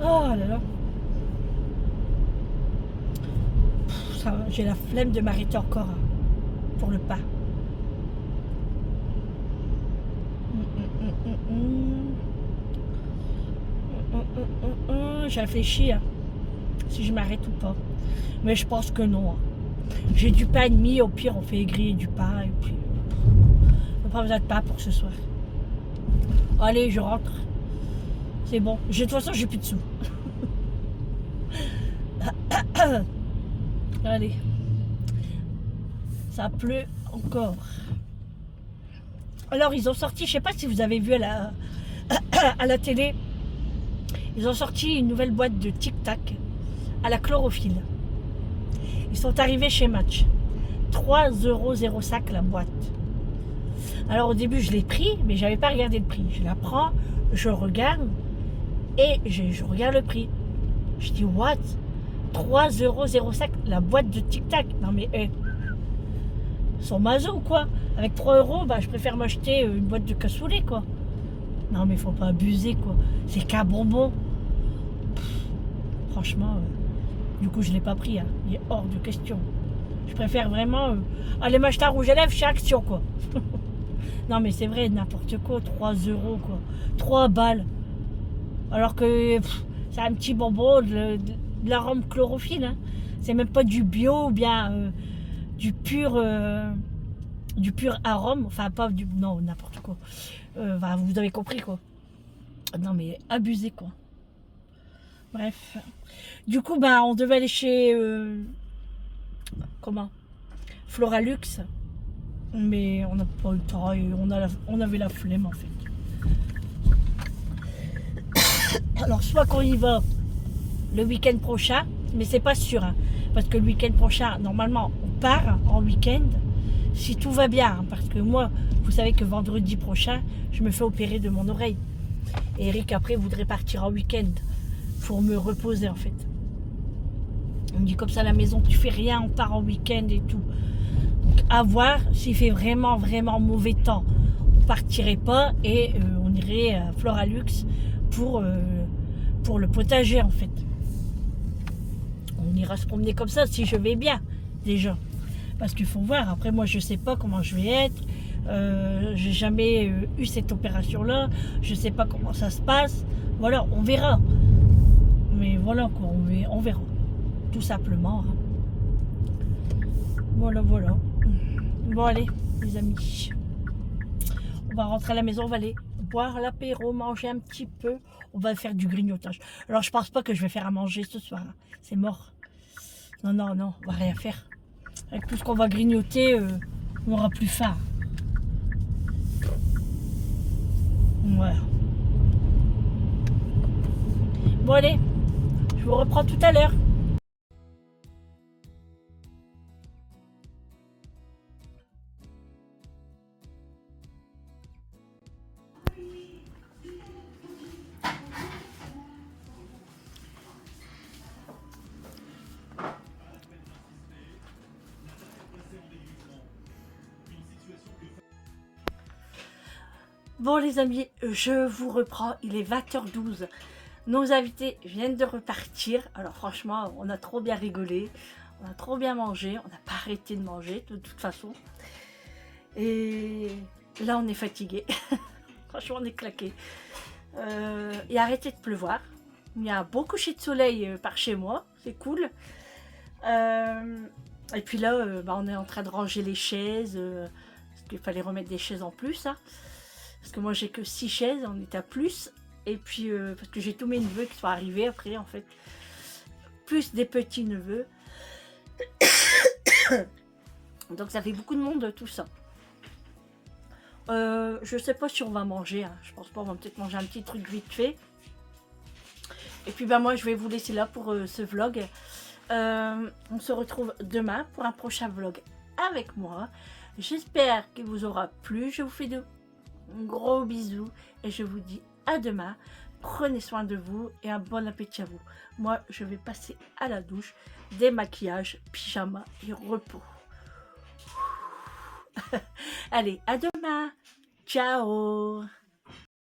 Oh là là. J'ai la flemme de m'arrêter encore hein, pour le pain. J'ai réfléchi hein, si je m'arrête ou pas. Mais je pense que non. Hein. J'ai du pain et demi, au pire on fait griller du pain et puis pas besoin de pain pour ce soir. Allez, je rentre. C'est bon. De toute façon, j'ai plus de sous. Allez. Ça pleut encore. Alors ils ont sorti, je sais pas si vous avez vu à la télé, ils ont sorti une nouvelle boîte de Tic Tac à la chlorophylle. Ils sont arrivés chez Match. 3,05 € la boîte. Alors au début je l'ai pris, mais j'avais pas regardé le prix. Je la prends, je regarde et je regarde le prix. Je dis what? 3,05 € la boîte de Tic Tac. Non mais ils sont maso ou quoi? Avec 3 euros, bah, je préfère m'acheter une boîte de cassoulet quoi. Non mais faut pas abuser quoi. C'est qu'un bonbon. Franchement, du coup je l'ai pas pris. Hein. Il est hors de question. Je préfère vraiment aller m'acheter un rouge à lèvres chez Action quoi. Non mais c'est vrai, n'importe quoi, 3 euros quoi. 3 balles. Alors que c'est un petit bonbon de l'arôme chlorophylle. Hein. C'est même pas du bio ou bien du pur arôme. Enfin pas du... Non, n'importe quoi. Enfin, vous avez compris quoi. Non mais abusé quoi. Bref. Du coup, bah, on devait aller chez... comment? Floralux. Mais on n'a pas eu le temps et on avait la flemme en fait. Alors soit qu'on y va le week-end prochain, mais c'est pas sûr. Hein, parce que le week-end prochain, normalement, on part en week-end. Si tout va bien. Hein, parce que moi, vous savez que vendredi prochain, je me fais opérer de mon oreille. Et Eric après voudrait partir en week-end pour me reposer en fait. On me dit comme ça à la maison, tu fais rien, on part en week-end et tout. Donc à voir, s'il fait vraiment mauvais temps, on partirait pas et on irait à Floralux pour le potager en fait. On ira se promener comme ça si je vais bien déjà. Parce qu'il faut voir, après moi je sais pas comment je vais être. J'ai jamais eu cette opération là, je sais pas comment ça se passe, voilà, on verra, mais voilà quoi, on verra, tout simplement. Hein. Voilà. Bon allez les amis, on va rentrer à la maison, on va aller boire l'apéro, manger un petit peu, on va faire du grignotage. Alors je pense pas que je vais faire à manger ce soir, hein. C'est mort, non, on va rien faire, avec tout ce qu'on va grignoter, on aura plus faim. Voilà. Bon allez, je vous reprends tout à l'heure. Bon les amis, je vous reprends, il est 20h12. Nos invités viennent de repartir. Alors franchement, on a trop bien rigolé, on a trop bien mangé, on n'a pas arrêté de manger de toute façon. Et là on est fatigué. Franchement on est claqué. Il a arrêté de pleuvoir. Il y a un beau coucher de soleil par chez moi, c'est cool. Et puis là, on est en train de ranger les chaises, parce qu'il fallait remettre des chaises en plus. Hein. Parce que moi j'ai que 6 chaises, on est à plus. Et puis parce que j'ai tous mes neveux qui sont arrivés après en fait. Plus des petits neveux. Donc ça fait beaucoup de monde tout ça. Je sais pas si on va manger, hein. Je pense pas, on va peut-être manger un petit truc vite fait. Et puis moi je vais vous laisser là pour ce vlog. On se retrouve demain pour un prochain vlog avec moi. J'espère qu'il vous aura plu. Je vous fais de gros bisous et je vous dis à demain. Prenez soin de vous et un bon appétit à vous. Moi je vais passer à la douche, démaquillage, pyjama et repos. Allez, à demain. Ciao.